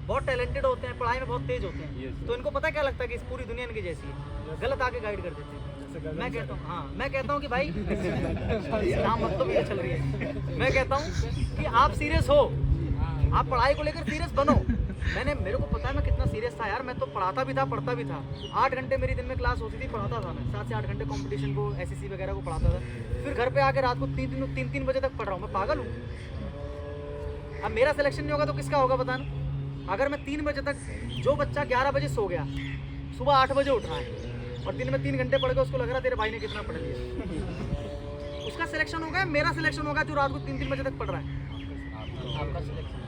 बहुत टैलेंटेड होते हैं, पढ़ाई में बहुत तेज होते हैं, तो इनको पता क्या लगता है कि इस पूरी दुनिया इनकी जैसी है, गलत आके गाइड कर देते हैं। मैं कहता हूँ, हाँ मैं कहता हूँ कि भाई नाम मतलब ये चल रही है, मैं कहता हूँ कि आप सीरियस हो, आप पढ़ाई को लेकर सीरियस बनो। मेरे को पता है मैं कितना सीरियस था यार, मैं तो पढ़ाता भी था, पढ़ता भी था। 8 घंटे मेरी दिन में क्लास होती थी, पढ़ाता था मैं 7 से 8 घंटे कंपटीशन को, SSC वगैरह को पढ़ाता था। फिर घर पे आके रात को 3 बजे तक पढ़ रहा हूँ, मैं पागल हूँ? अब मेरा सिलेक्शन नहीं होगा तो किसका होगा बताना? अगर मैं 3 बजे तक, जो बच्चा 11 बजे सो गया, सुबह 8 बजे उठ रहा है और दिन में 3 घंटे पढ़ के उसको लग रहा है तेरे भाई ने कितना पढ़ लिया, उसका सिलेक्शन होगा, मेरा सिलेक्शन होगा जो रात को 3 बजे तक पढ़ रहा है। आपका सिलेक्शन।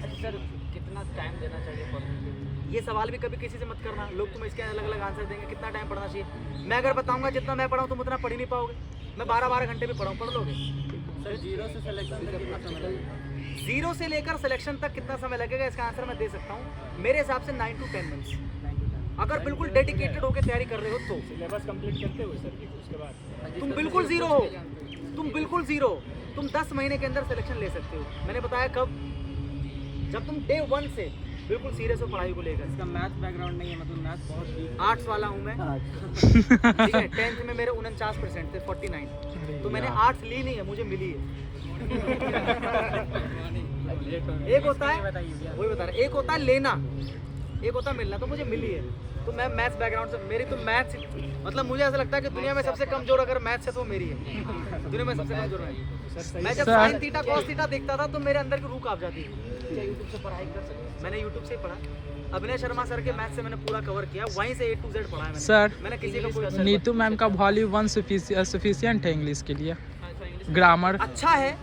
अच्छा सर, कितना टाइम देना चाहिए पढ़ने के लिए? ये सवाल भी कभी किसी से मत करना, लोग तुम्हें इसके अलग अलग आंसर देंगे। कितना टाइम पढ़ना चाहिए? मैं अगर बताऊंगा जितना मैं पढ़ाऊँ तुम उतना पढ़ ही नहीं पाओगे। मैं 12-12 घंटे भी पढ़ाऊँ, पढ़ लोगे? सर जीरो से सिलेक्शन तक कितना समय लगेगा? 0 से लेकर सिलेक्शन तक कितना समय लगेगा, इसका आंसर मैं दे सकता हूँ। मेरे हिसाब से 9 to 10 मंथ्स, अगर बिल्कुल डेडिकेटेड होकर तैयारी कर रहे हो तो। सिलेबस कंप्लीट करते हुए सर, उसके बाद तुम बिल्कुल ज़ीरो हो, तुम बिल्कुल ज़ीरो, तुम 10 महीने के अंदर सिलेक्शन ले सकते हो। मैंने बताया कब? जब तुम डे 1 से बिल्कुल सीरियस हो पढ़ाई को लेकर। इसका मैथ बैकग्राउंड नहीं है, मतलब मैथ बहुत वीक। आर्ट्स वाला हूँ मैं, ठीक है। 10th में मेरे 49% थे, 49, तो मैंने आर्ट्स ली नहीं है, मुझे मिली है। एक होता है, वही बता रहा, एक होता है लेना, एक होता है मिलना, तो मुझे मिली है। तो मैं मैथ्स बैकग्राउंड से, मेरी तो मैथ्स, मतलब मुझे ऐसा लगता है कि दुनिया में सबसे कमजोर अगर मैथ्स है तो मेरी है, दुनिया में सबसे कमजोर है। मैं जब साइन थीटा कॉस थीटा देखता था तो मेरे अंदर की रूह कांप जाती थी। यूट्यूब से पढ़ाई कर सकते, मैंने यूट्यूब से ही पढ़ा। अभिनय शर्मा सर के मैथ्स से मैंने पूरा कवर किया, वहीं से A to Z पढ़ा है मैंने। सर, मैंने किसी का कोई नीतू मैम का वॉल्यूम 1 सफिशिएंट है इंग्लिश के लिए, ग्रामर अच्छा है,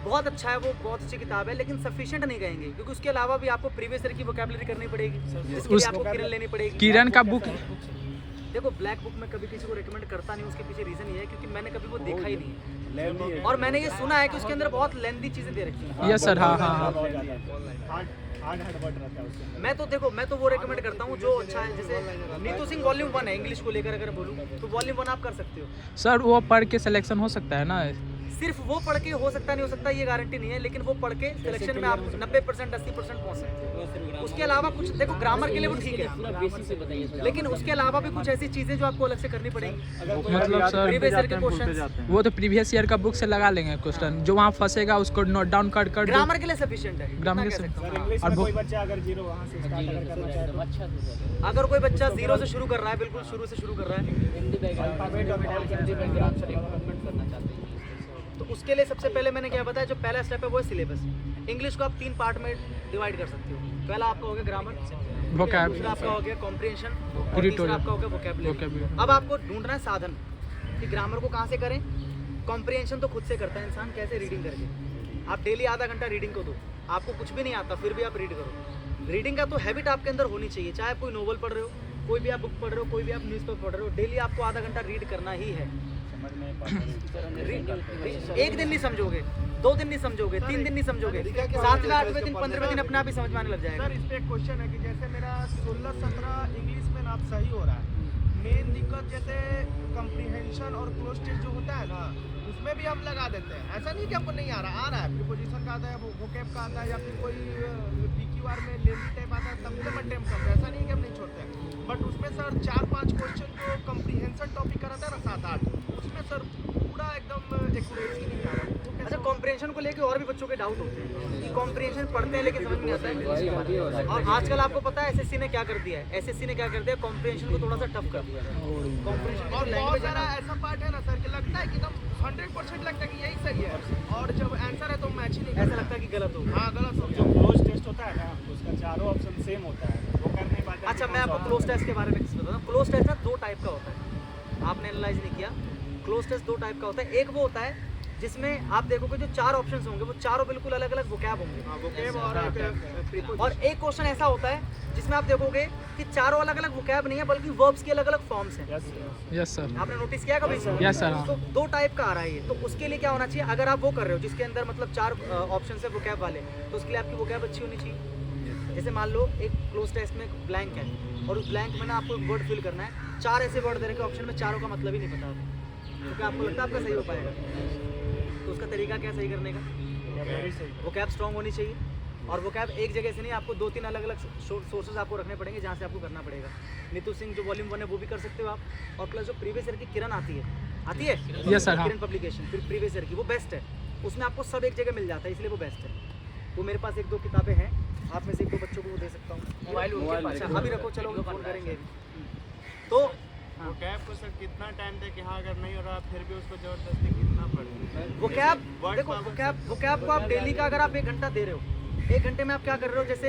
बहुत अच्छा है, वो बहुत अच्छी किताब है, लेकिन सफिशिएंट नहीं कहेंगे, क्योंकि उसके अलावा भी आपको प्रीवियस ईयर की वोकैबुलरी करनी पड़ेगी, जिसके लिए आपको किरण लेनी पड़ेगी। किरण का बुक, देखो ब्लैक बुक में कभी किसी को रिकमेंड करता नहीं, उसके पीछे रीजन ये है क्योंकि मैंने कभी वो देखा ही नहीं है, और मैंने ये सुना है कि उसके अंदर बहुत लेंथी चीजें दे रखी हैं। यस सर, हाँ हाँ हाँ। हार्ड वर्ड रहता है उसके। मैं तो देखो, मैं तो वो रिकमेंड करता हूँ जो अच्छा है, जैसे नीतू सिंह वॉल्यूम 1 है इंग्लिश को लेकर, अगर बोलूँ तो वॉल्यूम 1 आप कर सकते हो। सर वो पढ़ के सिलेक्शन हो सकता है ना? सिर्फ वो पढ़ के हो सकता नहीं हो सकता ये गारंटी नहीं है, लेकिन वो पढ़ के सिलेक्शन में आप 90% 80% पहुँच सकते हो। उसके अलावा कुछ देखो, ग्रामर के लिए वो ठीक है, लेकिन उसके अलावा भी कुछ ऐसी चीजें जो आपको अलग से करनी पड़ेगी। मतलब सर प्रीवियस ईयर के क्वेश्चन, वो तो प्रीवियस ईयर का बुक से लगा लेंगे क्वेश्चन, जो वहाँ फंसेगा उसको नोट डाउन कर ग्रामर के लिए सफिशिएंट है, ग्रामर इतना के कह सकता हूँ। इंग्लिश और में वो- कोई बच्चा अगर जीरो वहाँ से स्टार्ट अगर करना चाहे तो अगर कोई बच्चा 0 से शुरू कर रहा है, बिल्कुल शुरू से शुरू कर रहा है, अल्फाबेट और तो उसके लिए सबसे पहले मैंने क्या बताया, जो पहला स्टेप है वो है सिलेबस। इंग्लिश को आप 3 पार्ट में डिवाइड कर सकते हो। पहला आपका हो गया ग्रामर, Vocab, दूसरा आपका हो गया कॉम्प्रिहेंशन, और Editorial, तीसरा आपका हो गया वोकैबुलरी। Vocabulary। अब आपको ढूंढना है साधन कि ग्रामर को कहाँ से करें। कॉम्प्रिहेंशन तो खुद से करता है इंसान, कैसे, रीडिंग करके। आप डेली आधा घंटा रीडिंग को दो। आपको कुछ भी नहीं आता फिर भी आप रीड करो। रीडिंग का तो हैबिट आपके अंदर होनी चाहिए, चाहे आप कोई नोवेल पढ़ रहे हो, कोई भी आप बुक पढ़ रहे हो, कोई भी आप न्यूज़पेपर पढ़ रहे हो, डेली आपको आधा घंटा रीड करना ही है। एक दिन नहीं समझोगे, 2 दिन नहीं समझोगे, 3 दिन नहीं समझोगे, 7वें 8वें दिन 15वें दिन अपने आप ही समझ में आने लग जाएगा। सर इस पे एक क्वेश्चन है कि जैसे मेरा 16-17 इंग्लिश में ना सही हो रहा है, मेन दिक्कत जैसे कंप्रीहेंशन और क्लोज टेस्ट जो होता है ना, उसमें भी हम लगा देते हैं। ऐसा नहीं कि हमको नहीं आ रहा है, प्रीपोजिशन का आता है, वोकैब का आता है, या फिर कोई PQR में लेंदी टाइप आता है, तब भी हम अटेम्प्ट करते हैं। ऐसा नहीं कि हम नहीं छोड़ते हैं, बट उसमें सर 4-5 क्वेश्चन जो कंप्रीहेंशन टॉपिक का रहता है ना 7-8, उसमें सर पूरा एकदम एक्यूरेसी नहीं आ रहा। अच्छा, कॉम्प्रिहेंशन को लेके और भी बच्चों के डाउट होते हैं कि कॉम्प्रिहेंशन पढ़ते हैं लेकिन समझ नहीं आता है। और आजकल आपको पता है SSC ने क्या कर दिया है, SSC ने क्या कर दिया, कॉम्प्रिहेंशन को थोड़ा सा टफ कर दिया है। कॉम्प्रिहेंशन और बहुत सारा ऐसा पार्ट है ना सर कि लगता है कि एकदम 100% लगता है कि यही सही है, और जब आंसर है तो मैच ही नहीं ऐसा लगता है कि गलत होगा। हाँ गलत हो जो क्लोज टेस्ट होता है ना, उसका चारों ऑप्शन सेम होता है, वो कर नहीं पाते। अच्छा, मैं आपको क्लोज टेस्ट के बारे में बता दूँ। क्लोज टेस्ट ना 2 टाइप का होता है, आपने एनालाइज नहीं किया। क्लोज टेस्ट 2 टाइप का होता है। एक वो होता है जिसमें आप देखोगे जो 4 ऑप्शंस होंगे वो चारों बिल्कुल अलग अलग वोकैब होंगे, और एक क्वेश्चन ऐसा होता है जिसमें आप देखोगे कि चारों अलग अलग वोकैब नहीं है बल्कि वर्ब्स के अलग अलग फॉर्म्स हैं। Yes sir. आपने नोटिस किया कभी? Yes sir. तो 2 टाइप का आ रहा है ये। तो उसके लिए क्या होना चाहिए, अगर आप वो कर रहे हो जिसके अंदर मतलब 4 ऑप्शन है वोकैब वाले, तो उसके लिए आपकी वोकैब अच्छी होनी चाहिए। जैसे मान लो एक क्लोज टेस्ट में ब्लैंक है, और उस ब्लैंक में ना आपको एक वर्ड फिल करना है, 4 ऐसे वर्ड दे रखे ऑप्शन में, चारों का मतलब ही नहीं पता आपको, तो क्या आपको लगता है आपका सही हो पाएगा? तो उसका तरीका क्या सही करने का, वोकैब स्ट्रॉन्ग होनी चाहिए, और वोकैब एक जगह से नहीं, आपको 2-3 अलग अलग सोर्सेज आपको रखने पड़ेंगे जहाँ से आपको करना पड़ेगा। नीतू सिंह जो वॉल्यूम 1 है वो भी कर सकते हो आप, और प्लस जो प्रीवियस ईयर की किरण आती है यस सर। किरण पब्लिकेशन, फिर प्रीवियस ईयर की, वो बेस्ट है। उसमें आपको सब एक जगह मिल जाता है, इसलिए वो बेस्ट है। वो मेरे पास 1-2 किताबें हैं, आप में से 1-2 बच्चों को वो दे सकता हूँ। मोबाइल उनके पास, अच्छा अभी रखो, चलो फोन करेंगे। तो वो कैब को सर कितना टाइम तक यहाँ अगर नहीं हो रहा फिर भी उसको जबरदस्ती कितना पड़ेगा? वोकैब देखो, वोकैब को आप डेली का अगर आप 1 घंटा दे रहे हो, 1 घंटे में आप क्या कर रहे हो, जैसे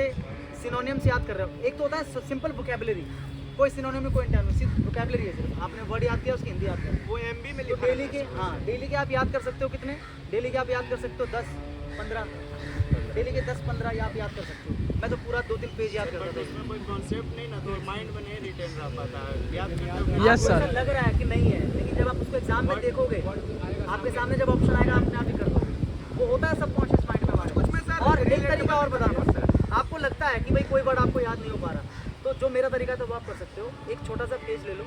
सिनोनिम्स याद कर रहे हो। एक तो होता है सिंपल वोकैबुलरी, कोई सिनोनिम कोई एंटोनिम, सिर्फ वोकैबुलरी है, सिर्फ आपने वर्ड याद किया उसकी हिंदी याद कर, वो MB में तो डेली के, हाँ डेली के आप याद कर सकते हो कितने, डेली के आप याद कर सकते हो 10-15, डेली के 10-15 या आप याद कर सकते हो। मैं तो पूरा 2-3 पेज याद करता था। उसमें कोई कॉन्सेप्ट नहीं ना, तो माइंड में नहीं रिटेन रह पाता है, याद करना। Yes sir. आपको ऐसा लग रहा है कि नहीं है, लेकिन जब आप उसको एग्जाम में देखोगे, आपके सामने जब ऑप्शन आएगा आपने आप ही कर दोगे, वो होता है सबकॉन्शियस माइंड में हमारे। और एक तरीका और बताना, आपको लगता है कि भाई कोई वर्ड आपको याद नहीं हो पा रहा, तो जो मेरा तरीका है तो वो आप कर सकते हो। एक छोटा सा पेज ले लो,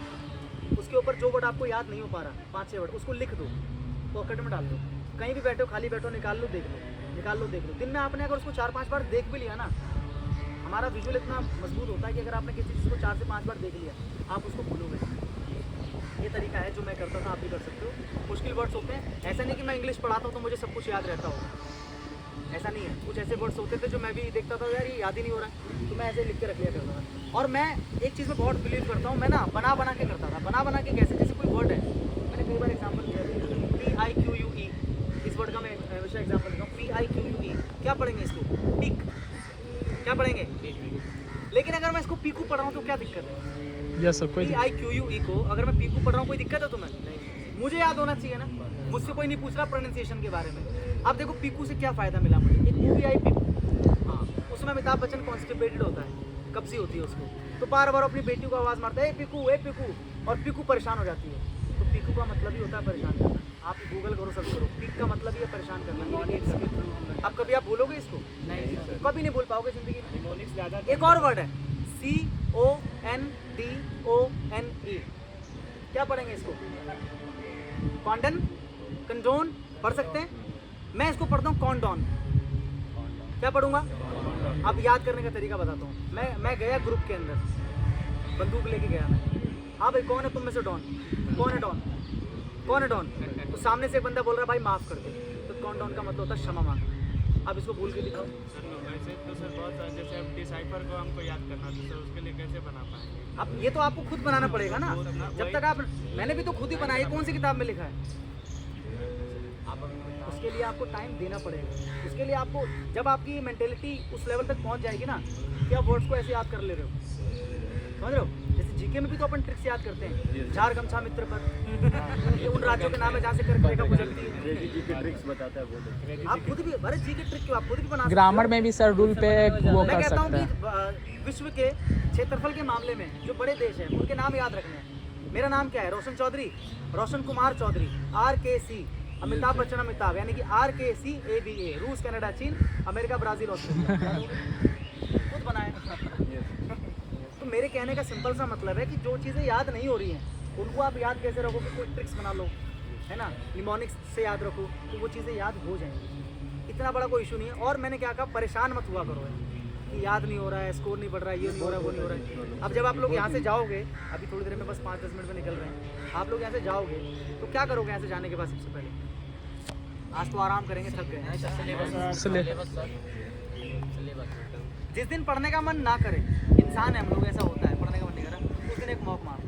उसके ऊपर जो वर्ड आपको याद नहीं हो पा रहा, 5-6 वर्ड, उसको लिख दो, पॉकेट में डाल दो, कहीं भी बैठो खाली बैठो, निकाल लो देख लो। दिन में आपने अगर उसको 4-5 बार देख भी लिया ना, हमारा विजुअल इतना मजबूत होता है कि अगर आपने किसी चीज़ को 4 से 5 बार देख लिया, आप उसको भूलोगे। ये तरीका है जो मैं करता था, आप भी कर सकते हो। मुश्किल वर्ड्स होते हैं, ऐसा नहीं कि मैं इंग्लिश पढ़ाता हूँ तो मुझे सब कुछ याद रहता हो, ऐसा नहीं है। कुछ ऐसे वर्ड्स होते थे जो मैं भी देखता था यार ये याद ही नहीं हो रहा है, तो मैं ऐसे लिख के रख लिया करता था। और मैं एक चीज़ में बहुत बिलीव करता हूँ, मैं ना बना के करता था। बना के कैसे, जैसे कोई वर्ड है, मैंने कई बार एग्जाम्पल दिया, PIQUE, इस वर्ड का मैं हमेशा एग्जाम्पल देता हूँ, PIQUE, क्या पढ़ेंगे इसको, पिक, क्या पढ़ेंगे, लेकिन अगर मैं इसको पीकू पढ़ रहा हूँ तो क्या दिक्कत है? Yes sir. कोई PIQUE को अगर मैं पीकू पढ़ रहा हूँ कोई दिक्कत है तुम्हें? मुझे याद होना चाहिए ना, मुझसे कोई नहीं पूछ रहा प्रोनाउंसिएशन के बारे में। अब देखो पीकू से क्या फ़ायदा मिला मुझे, एक मूवी आई पीकू, हाँ उसमें अमिताभ बच्चन कॉन्स्टिपेटेड होता है, कब्जी होती है उसको, तो बार बार अपनी बेटी को आवाज़ मारता है ए पीकू, और पीकू परेशान हो जाती है। तो पीकू का मतलब ही होता है परेशान करना। आप गूगल करो, सर्च करो, पीक का मतलब ही है परेशान करना। अब कभी आप बोलोगे इसको? नहीं, कभी नहीं बोल पाओगे जिंदगी में। एक और वर्ड है CONDONE, क्या पढ़ेंगे इसको? कॉन्डन, कंडोन पढ़ सकते हैं, मैं इसको पढ़ता हूँ कॉन्डोन। क्या पढ़ूंगा? अब याद करने का तरीका बताता हूँ। मैं गया ग्रुप के अंदर, बंदूक लेके गया मैं, हाँ भाई कौन है तुम में से डॉन, कौन है डॉन, कौन है डॉन? तो सामने से एक बंदा बोल रहा है भाई माफ़ कर दे, तो कौन डॉन का मतलब होता है क्षमा मांग। अब इसको भूल के लिखो। वैसे तो सर बहुत सारे, जैसे अब डिसाइफर को हमको याद करना तो सर उसके लिए कैसे बना पाएंगे? अब ये तो आपको खुद बनाना पड़ेगा ना, जब तक आप, मैंने भी तो खुद ही बनाई, कौन सी किताब में लिखा है? उसके लिए आपको टाइम देना पड़ेगा। उसके लिए आपको, जब आपकी मेंटेलिटी उस लेवल तक पहुंच जाएगी ना कि आप वर्ड्स को ऐसे याद कर ले रहे हो, समझ रहे हो? जैसे जीके में भी तो अपन ट्रिक्स याद करते हैं, झार गमछा मित्र पर, ये उन राज्यों के नाम है जहाँ से कर्क रेखा गुजरती है। जी के ट्रिक्स बताता है वो। आप खुद भी, अरे जी के ट्रिक क्यों, आप खुद भी बना सकते हो। ग्रामर में भी सर रूल पे वो मैं कर कहता हूँ सकते हैं। कि विश्व के क्षेत्रफल के मामले में जो बड़े देश हैं उनके नाम याद रखने हैं। मेरा नाम क्या है? रोशन चौधरी, रोशन कुमार चौधरी, RKC। अमिताभ बच्चन अमिताभ, यानी कि RKCABA। रूस, कनाडा, चीन, अमेरिका, ब्राजील, ऑस्ट्रेलिया। खुद बनाए। तो मेरे कहने का सिंपल सा मतलब है कि जो चीज़ें याद नहीं हो रही हैं उनको आप याद कैसे रखोगे? कोई ट्रिक्स बना लो, है ना, निमोनिक्स से याद रखो तो वो चीज़ें याद हो जाएंगी। इतना बड़ा कोई इशू नहीं है। और मैंने क्या कहा, परेशान मत हुआ करो कि याद नहीं हो रहा है, स्कोर नहीं बढ़ रहा है, ये नहीं हो रहा है, वो नहीं हो रहा है। अब जब आप लोग यहाँ से जाओगे, अभी थोड़ी देर में बस 5-10 मिनट में निकल रहे हैं, आप लोग यहाँ से जाओगे तो क्या करोगे? यहाँ से जाने के बाद सबसे पहले आज तो आराम करेंगे, थक गए हैं। जिस दिन पढ़ने का मन ना करे, इंसान है हम लोग, ऐसा होता है, पढ़ने का मन नहीं करा, उस दिन एक मॉक मार लो।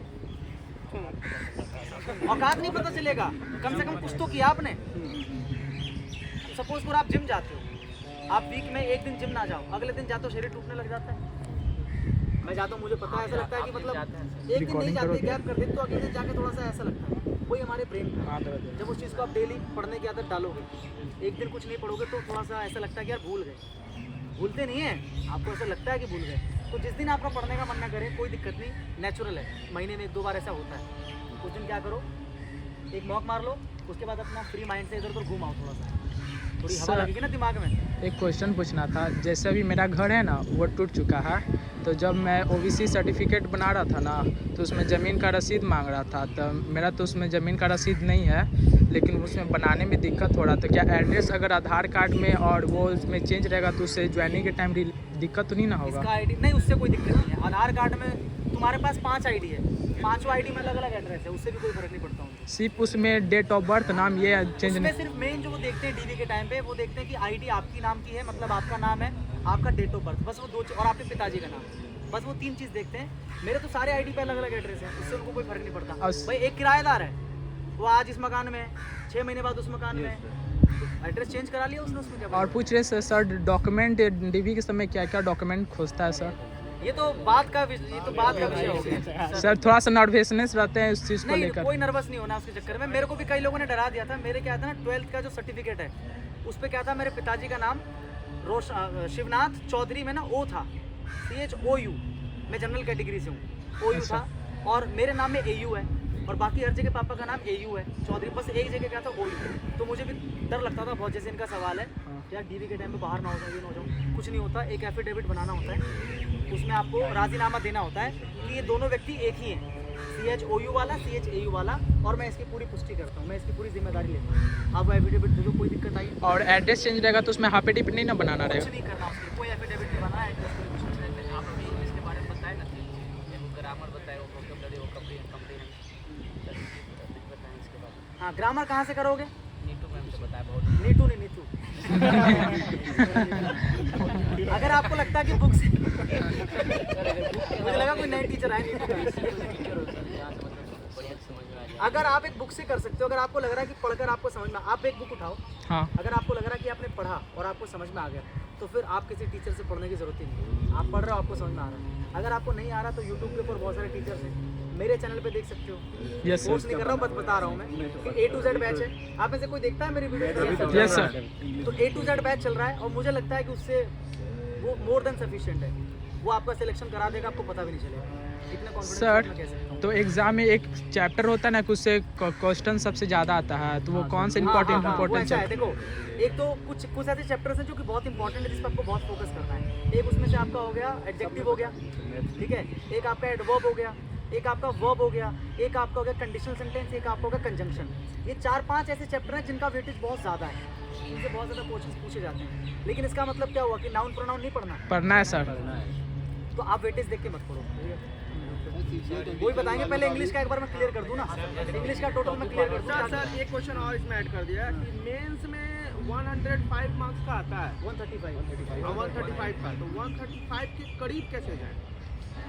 औकात नहीं पता चलेगा, कम से कम कुछ तो किया आपने। सपोज आप जिम जाते हो, आप वीक में एक दिन जिम ना जाओ, अगले दिन जाते हो शरीर टूटने लग जाता है। मैं जाता हूँ, मुझे पता है, ऐसा लगता है कि मतलब एक दिन नहीं जाते, गैप कर देते तो अगले दिन जाके थोड़ा सा ऐसा लगता है। वही हमारे ब्रेन का, जब उस चीज़ को आप डेली पढ़ने की आदत डालोगे, एक दिन कुछ नहीं पढ़ोगे तो थोड़ा सा ऐसा लगता है कि यार भूल गए। भूलते नहीं है, आपको ऐसा लगता है कि भूल गए। तो जिस दिन आपका पढ़ने का मन ना करे, कोई दिक्कत नहीं, नेचुरल है, महीने में 1-2 बार ऐसा होता है। उस दिन क्या करो, एक मॉक मार लो, उसके बाद अपना फ्री माइंड से इधर उधर घूम आओ, थोड़ा सा थोड़ी हवा लगेगी ना दिमाग में। एक क्वेश्चन पूछना था, जैसे अभी मेरा घर है ना वो टूट चुका है, तो जब मैं OBC सर्टिफिकेट बना रहा था ना तो उसमें ज़मीन का रसीद मांग रहा था, तो मेरा तो उसमें ज़मीन का रसीद नहीं है, लेकिन उसमें बनाने में दिक्कत हो रहा। तो क्या एड्रेस अगर आधार कार्ड में और वो उसमें चेंज रहेगा तो उससे ज्वाइनिंग के टाइम दिक्कत तो नहीं ना होगा? इसका ID नहीं, उससे कोई दिक्कत नहीं है। आधार कार्ड में तुम्हारे पास 5 ID है, 5वां ID में अलग अलग एड्रेस है, उससे भी कोई फर्क नहीं पड़ता उनको। सिर्फ उसमें डेट ऑफ बर्थ नाम ये चेंज उसमें नहीं? सिर्फ मेन जो वो देखते हैं DV के टाइम पे, वो देखते हैं कि ID आपकी नाम की है, मतलब आपका नाम है, आपका डेट ऑफ बर्थ, बस वो 2 और आपके पिताजी का नाम, बस वो 3 चीज़ देखते हैं। मेरे तो सारे ID पे अलग अलग एड्रेस है, उससे उनको कोई फर्क नहीं पड़ता। भाई एक किराएदार है, वो आज इस मकान में है, 6 महीने बाद उस मकान में है, एड्रेस चेंज करा लिया उसने, उसमें क्या। और पूछ रहे सर डॉक्यूमेंट DV के समय क्या क्या डॉक्यूमेंट खोजता है सर? ये तो बात का विषय हो गया सर, थोड़ा सा नर्वसनेस रहते हैं इस चीज़ को नहीं, लेकर। कोई नर्वस नहीं होना उसके चक्कर में। मेरे को भी कई लोगों ने डरा दिया था। मेरे क्या था ना, 12th का जो सर्टिफिकेट है उस पर क्या था, मेरे पिताजी का नाम शिवनाथ चौधरी में ना O था, CHOU, मैं जनरल कैटेगरी से हूँ, OU था, और मेरे नाम में AU है, और बाकी हर जगह पापा का नाम AU है चौधरी, बस एक जगह क्या था OU। तो मुझे भी डर लगता था बहुत, जैसे इनका सवाल है यार DV के टाइम पे बाहर ना हो जाए, ये ना हो जाऊँ। कुछ नहीं होता, एक एफिडेविट बनाना होता है, उसमें आपको राजीनामा देना होता है कि ये दोनों व्यक्ति एक ही हैं, CHOU वाला, CHAU वाला, और मैं इसकी पूरी पुष्टि करता हूँ, मैं इसकी पूरी जिम्मेदारी लेता हूँ। आप वो एफिडेविट दे दो, कोई दिक्कत आई। और एड्रेस चेंज रहेगा तो उसमें हाफिडेविट नहीं ना बनाना कुछ रहेगा? नहीं करना उसके, कोई एफिडेविट नहीं बनाना है। आप अभी इंग्लिश के बारे में बताए ना, वो ग्रामर बताए, वो वोकैबुलरी, वो कंप्रीहेंशन बताएं इसके बाद। हाँ, ग्रामर कहाँ से करोगे? नीतू मैम से बताया, बहुत नीतू नहीं, नीतू। अगर आपको लगता है कि बुक से मुझे लगा कोई नए टीचर आए, अगर आप एक बुक से कर सकते हो, अगर आपको लग रहा है कि पढ़कर आपको समझ में, आप एक बुक उठाओ, हाँ। अगर आपको लग रहा है कि आपने पढ़ा और आपको समझ में आ गया, तो फिर आप किसी टीचर से पढ़ने की जरूरत ही नहीं। आप पढ़ रहे हो, आपको समझ में आ रहा है। अगर आपको नहीं आ रहा तो यूट्यूब के ऊपर बहुत सारे टीचर्स हैं, मेरे चैनल पे देख सकते हो। यस कोर्स नहीं कर रहा हूँ, बस बता रहा हूँ मैं कि A to Z बैच है। आप में से कोई देखता है मेरी वीडियो? Yes sir. तो A to Z बैच चल रहा है, और मुझे लगता है कि उससे वो मोर देन सफिशिएंट है, वो आपका सिलेक्शन करा देगा, आपको पता भी नहीं चलेगा। इतना कॉन्फिडेंस सर, मैं कह सकता हूँ। तो एग्जाम में एक चैप्टर होता है ना कि उससे क्वेश्चन सबसे ज़्यादा आता है, तो वो कौन से इंपॉर्टेंट वो इंपॉर्टेंट ऐसा है, देखो, एक तो कुछ ऐसे चैप्टर्स हैं जो कि बहुत इंपॉर्टेंट है, जिस पर आपको बहुत फोकस करना है। एक उसमें से आपका हो गया एडजेक्टिव हो गया, ठीक है, एक आपका एडवर्ब हो गया, एक आपका वर्ब हो गया, एक आपका हो गया कंडीशनल सेंटेंस, एक आपका हो गया कंजंक्शन। ये 4-5 ऐसे चैप्टर हैं जिनका वेटेज बहुत ज़्यादा है, इनसे बहुत ज़्यादा क्वेश्चंस पूछे जाते हैं। लेकिन इसका मतलब क्या हुआ कि नाउन प्रोनाउन नहीं पढ़ना है सर? तो आप वेटेज देख के मत पढ़ो, वही बताएंगे। पहले इंग्लिश का एक बार मैं क्लियर कर दूं ना, इंग्लिश का टोटल मैं क्लियर कर दूं। सर एक क्वेश्चन और इसमें ऐड कर दिया कि मेंस में 105 मार्क्स का आता है, 135 का, तो 135 के करीब कैसे जाए?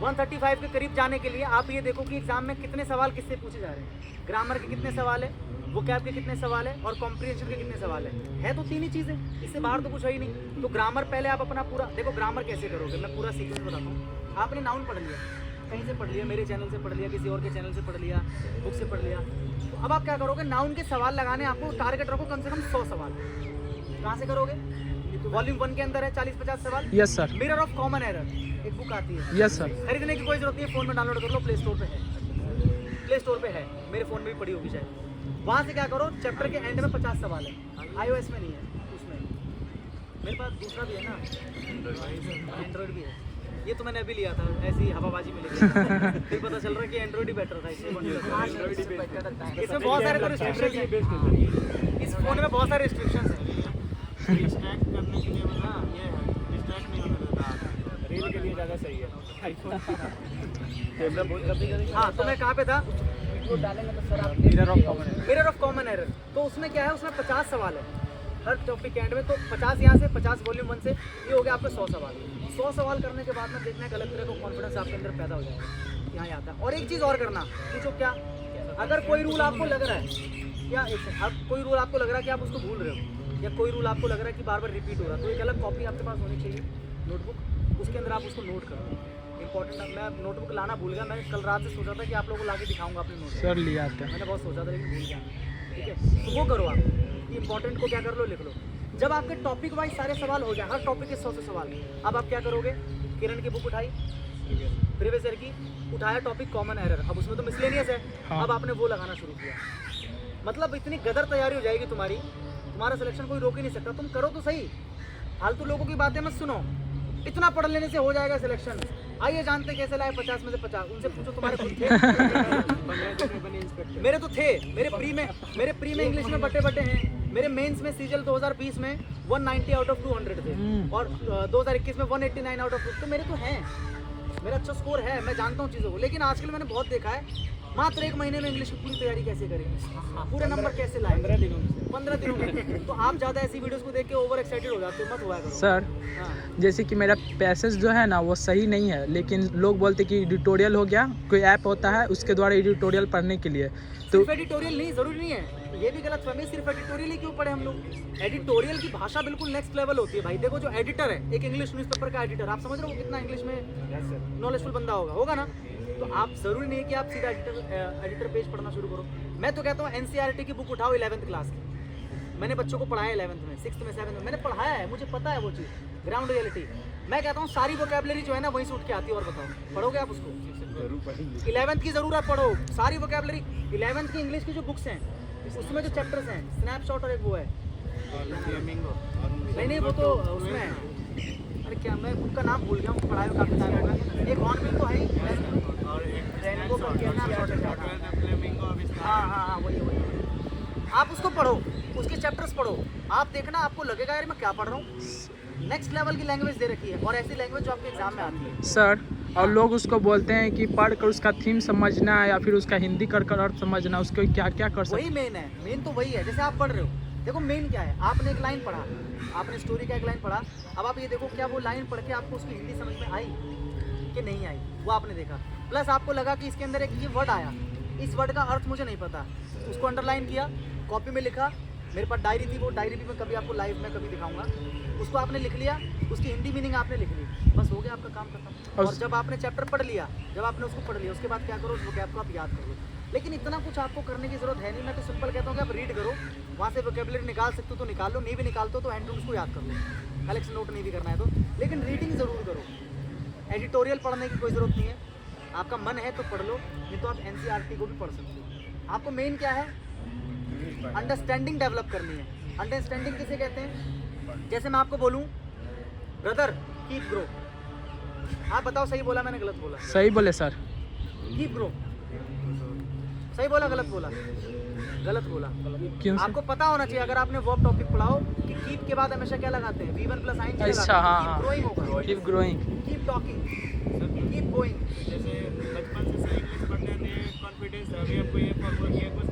135 के करीब जाने के लिए आप ये देखो कि एग्जाम में कितने सवाल किससे पूछे जा रहे हैं। ग्रामर के कितने सवाल है, वोकैब के कितने सवाल है, और कॉम्प्रिहेंशन के कितने सवाल है तो 3 ही चीज़ें, इससे बाहर तो कुछ है ही नहीं। तो ग्रामर पहले आप अपना पूरा देखो, ग्रामर कैसे करोगे, मैं पूरा सीक्वेंस बताता हूँ। आपने नाउन पढ़ लिया, कहीं से पढ़ लिया, मेरे चैनल से पढ़ लिया, किसी और के चैनल से पढ़ लिया, बुक से पढ़ लिया। तो अब आप क्या करोगे, नाउन के सवाल लगाने आपको टारगेट रखो कम से कम 100 सवाल। कहाँ से करोगे? वॉल्यूम 1 के अंदर है 40-50 सवाल। Yes sir. Mirror of common error एक बुक आती है, यस सर। खरीदने की कोई जरूरत नहीं है, फ़ोन में डाउनलोड कर लो, प्ले स्टोर पे है, प्ले स्टोर पे है, मेरे फ़ोन में भी पड़ी होगी शायद। वहाँ से क्या करो, चैप्टर के एंड में 50 सवाल है, iOS में नहीं है, उसमें मेरे पास दूसरा भी है ना, एंड्रॉइड भी है। ये तो मैंने अभी लिया था, ऐसी हवाबाजी में लिया था। फिर पता चल रहा है कि एंड्रॉइड ही बेटर था, इसमें बहुत सारे तो रिस्ट्रिक्शन हैं, इस फ़ोन में बहुत सारे रिस्ट्रिक्शन हैं। डिस्ट्रैक्ट करने के लिए मतलब ये है, डिस्ट्रैक्ट नहीं होने देता, रील के लिए ज़्यादा सही है आईफोन। हाँ, तो मैं कहाँ पे था? Mirror of common error. तो उसमें क्या है, उसमें 50 सवाल है हर टॉपिक के एंड में। तो 50 यहाँ से, 50 वॉल्यूम 1 से, ये हो गया आपके 100 सवाल। 100 सवाल करने के बाद में देखना है, अलग तरह का कॉन्फिडेंस आपके अंदर पैदा हो जाएगा, यहाँ आता है। और एक चीज़ और करना, पूछो क्या, अगर कोई रूल आपको लग रहा है, या अब कोई रूल आपको लग रहा है कि आप उसको भूल रहे हो, या कोई रूल आपको लग रहा है कि बार बार रिपीट हो रहा है, तो एक अलग कॉपी आपके पास होनी चाहिए, नोटबुक, उसके अंदर आप उसको नोट करो। इंपॉर्टेंट, मैं नोटबुक लाना भूल गया, मैं कल रात से सोचा था कि आप लोगों को ला के दिखाऊंगा अपनी नोटबुक, सर लिया था, मैंने बहुत सोचा था लेकिन भूल गया। ठीक है, तो वो करो आप, इंपॉर्टेंट को क्या कर लो, लिख लो। जब आपके टॉपिक वाइज सारे सवाल हो जाए, हर टॉपिक के 100 से सवाल, अब आप क्या करोगे, किरण की बुक उठाई, प्रीवियस ईयर की, उठाया टॉपिक कॉमन एरर, अब उसमें तो मिसलेनियस है, हाँ। अब आपने वो लगाना शुरू किया। मतलब इतनी गदर तैयारी हो जाएगी तुम्हारी, तुम्हारा सिलेक्शन कोई रोक ही नहीं सकता। तुम करो तो सही, फालतू लोगों की बातें मत सुनो, इतना पढ़ लेने से हो जाएगा सिलेक्शन। आइए जानते कैसे लाए 50 में से 50, उनसे पूछो तुम्हारे खुद थे। मेरे तो थे, मेरे प्री में इंग्लिश में बटे हैं, मेरे मेंस में सीजल 2020 में 190 आउट ऑफ 200 थे, और 2021 में 189 आउट ऑफ 200, तो मेरे तो हैं, मेरा अच्छा स्कोर है, मैं जानता हूँ चीज़ों को। लेकिन आजकल मैंने बहुत देखा है, मात्र 1 महीने में इंग्लिश की पूरी तैयारी कैसे करेंगे, पूरे नंबर कैसे लाए, 15 दिनों में। तो आप ज़्यादा ऐसी वीडियोस को देख के ओवर एक्साइटेड हो जाते हो, मत हुआ करो। सर हाँ, जैसे कि मेरा पैसेज जो है ना वो सही नहीं है, लेकिन लोग बोलते कि एडिटोरियल हो गया, कोई ऐप होता है उसके द्वारा एडिटोरियल पढ़ने के लिए, तो सिर्फ एडिटोरियल नहीं, जरूरी नहीं है, ये भी गलत फहमी, सिर्फ एडिटोरियल ही क्यों पढ़े हम लोग। एडिटोरियल की भाषा बिल्कुल नेक्स्ट लेवल होती है भाई। देखो जो एडिटर है, एक इंग्लिश न्यूज़पेपर का एडिटर, आप समझ रहे हो कितना इंग्लिश में नॉलेजफुल बंदा होगा ना। तो आप जरूरी नहीं है कि आप सीधा एडिटर पेज पढ़ना शुरू करो। मैं तो कहता हूँ एनसीईआरटी की बुक उठाओ 11th क्लास की, मैंने बच्चों को पढ़ाया 11th में, 6th में, 7th में, मैंने पढ़ाया है, मुझे पता है वो चीज़, ग्राउंड रियलिटी। मैं कहता हूँ सारी वोकैबुलरी जो है ना वहीं से उठ के आती है। और बताओ, पढ़ोगे आप उसको? 11th की ज़रूरत पढ़ो, सारी वोकैबुलरी। 11th की इंग्लिश की जो बुक्स हैं उसमें जो चैप्टर्स हैं, स्नैपशॉट और एक वो है, नहीं वो तो उसमें है, अरे क्या, मैं बुक का नाम भूल गया हूँ, पढ़ाई में काफ़ी टाइम होगा। एक हॉर्नबिल तो है ही, रेनबो का स्नैपशॉट है। हाँ, वही। आप उसको पढ़ो, उसके चैप्टर्स पढ़ो, आप देखना आपको लगेगा यार मैं क्या पढ़ रहा हूँ। नेक्स्ट लेवल की लैंग्वेज दे रखी है, और ऐसी लैंग्वेज जो आपके एग्जाम में आती है सर। और लोग उसको बोलते हैं कि पढ़कर उसका थीम समझना या फिर उसका हिंदी कर अर्थ समझना, उसको क्या क्या कर सकते। वही मेन है, मेन तो वही है। जैसे आप पढ़ रहे हो, देखो मेन क्या है, आपने एक लाइन पढ़ा, आपने स्टोरी का एक लाइन पढ़ा, अब आप ये देखो क्या वो लाइन पढ़ के आपको उसकी हिंदी समझ में आई कि नहीं आई, वो आपने देखा। प्लस आपको लगा कि इसके अंदर एक ये वर्ड आया, इस वर्ड का अर्थ मुझे नहीं पता, उसको अंडरलाइन किया, कॉपी में लिखा, मेरे पास डायरी थी, वो डायरी भी मैं कभी आपको लाइव में कभी दिखाऊंगा, उसको आपने लिख लिया, उसकी हिंदी मीनिंग आपने लिख ली, बस हो गया आपका काम खत्म। और जब आपने चैप्टर पढ़ लिया, जब आपने उसको पढ़ लिया, उसके बाद क्या करो, उस वोकैब को आप याद करो। लेकिन इतना कुछ आपको करने की जरूरत है नहीं, मैं तो सिंपल कहता हूँ कि आप रीड करो, वहाँ से वोकैबुलरी निकाल सकते हो तो निकाल लो, नहीं भी निकालते हो तो हैंड उसको याद कर लो, कलेक्शन नोट नहीं भी करना है तो। लेकिन रीडिंग ज़रूर करो, एडिटोरियल पढ़ने की कोई ज़रूरत नहीं है, आपका मन है तो पढ़ लो, नहीं तो आप एनसीईआरटी को भी पढ़ सकते हो। आपको मेन क्या है, अंडरस्टैंडिंग डेवलप करनी है। अंडरस्टैंडिंग किसे कहते हैं? जैसे मैं आपको बोलूँ ब्रदर कीप ग्रो, आप बताओ सही बोला मैंने गलत बोला? सही बोले सर। कीप ग्रो, सही बोला गलत बोला? गलत बोला। क्यों सर? आपको पता होना चाहिए, अगर आपने वर्ब टॉपिक पढ़ाओ कि कीप के बाद हमेशा क्या लगाते हैं, V1 प्लस आइन। अच्छा, हाँ, ग्रोइंग होगा, keep growing, keep talking, keep going. जैसे बचपन से सही इंग्लिश पढ़ने में कॉन्फिडेंस, अभी हमको ये फॉर्मूला किया कुछ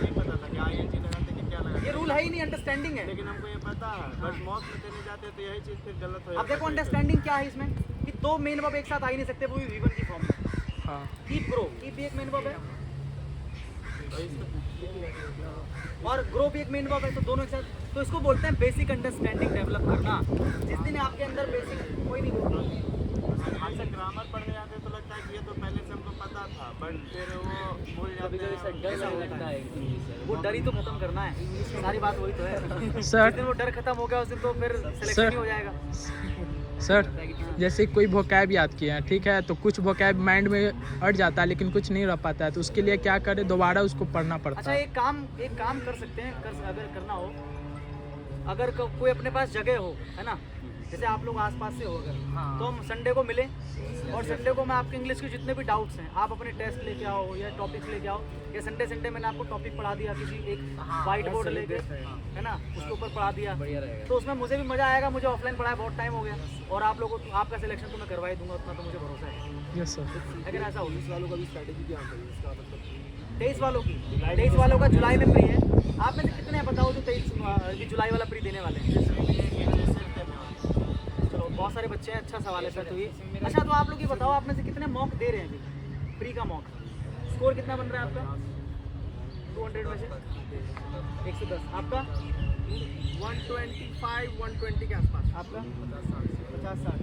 नहीं पता था कि ING लगाते कि क्या लगाते, ये रूल है ही नहीं, अंडरस्टैंडिंग है। लेकिन हमको ये पता है, बस मॉक में देने जाते हैं तो यही चीज़ फिर गलत हो अब देखो अंडरस्टैंडिंग क्या है इसमें, कि दो मेन वर्ब एक साथ आ ही नहीं सकते, वो भी V1 की फॉर्म में। हाँ। कीप ग्रो, कीप भी एक मेन वर्ब है और ग्रो भी एक मेन वर्ब है, तो दोनों एक साथ, तो इसको बोलते हैं बेसिक अंडरस्टैंडिंग डेवलप करना। जिस दिन आपके अंदर बेसिक कोई नहीं बोलता, ग्रामर पढ़ने जाते हैं तो लगता लगता है कि ये तो पहले से हमको पता था, बट फिर वो भूल जाते हैं। ऐसा होता है वो डर ही तो खत्म करना है, सारी बात वही तो है। सर जिस दिन वो डर खत्म हो गया उस दिन तो फिर सिलेक्शन ही हो जाएगा। सर जैसे कोई वोकैब याद किए हैं, ठीक है, तो कुछ वोकैब माइंड में अट जाता है लेकिन कुछ नहीं रह पाता है, तो उसके लिए क्या करें, दोबारा उसको पढ़ना पड़ता अच्छा है। एक काम कर सकते हैं, अगर करना हो, अगर कोई अपने पास जगह हो, है ना, जैसे आप लोग आसपास से हो अगर, तो हम संडे को मिले और संडे को मैं आपके इंग्लिश के जितने भी डाउट्स हैं आप अपने टेस्ट लेके आओ या टॉपिक्स लेके आओ, या संडे मैंने आपको टॉपिक पढ़ा दिया किसी एक वाइट बोर्ड लेके, है ना, उसके ऊपर पढ़ा दिया, तो उसमें मुझे भी मज़ा आएगा। मुझे ऑफलाइन पढ़ाया बहुत टाइम हो गया और आप लोगों को आपका सिलेक्शन तो मैं करवा ही दूंगा, उतना तो मुझे भरोसा है। Yes sir. अगर ऐसा हो 23 वालों की 23 वालों का जुलाई में फ्री है। आप में से कितने हैं बताओ जो 23 जुलाई वाला फ्री देने वाले हैं? चलो बहुत सारे बच्चे हैं, अच्छा सवाल है सर। तो ये अच्छा, तो आप लोग ये बताओ आप में से कितने मॉक दे रहे हैं अभी फ्री का मॉक? स्कोर कितना बन रहा है आपका? 200 में से 110। आपका 125 120 के आसपास। आपका 50-60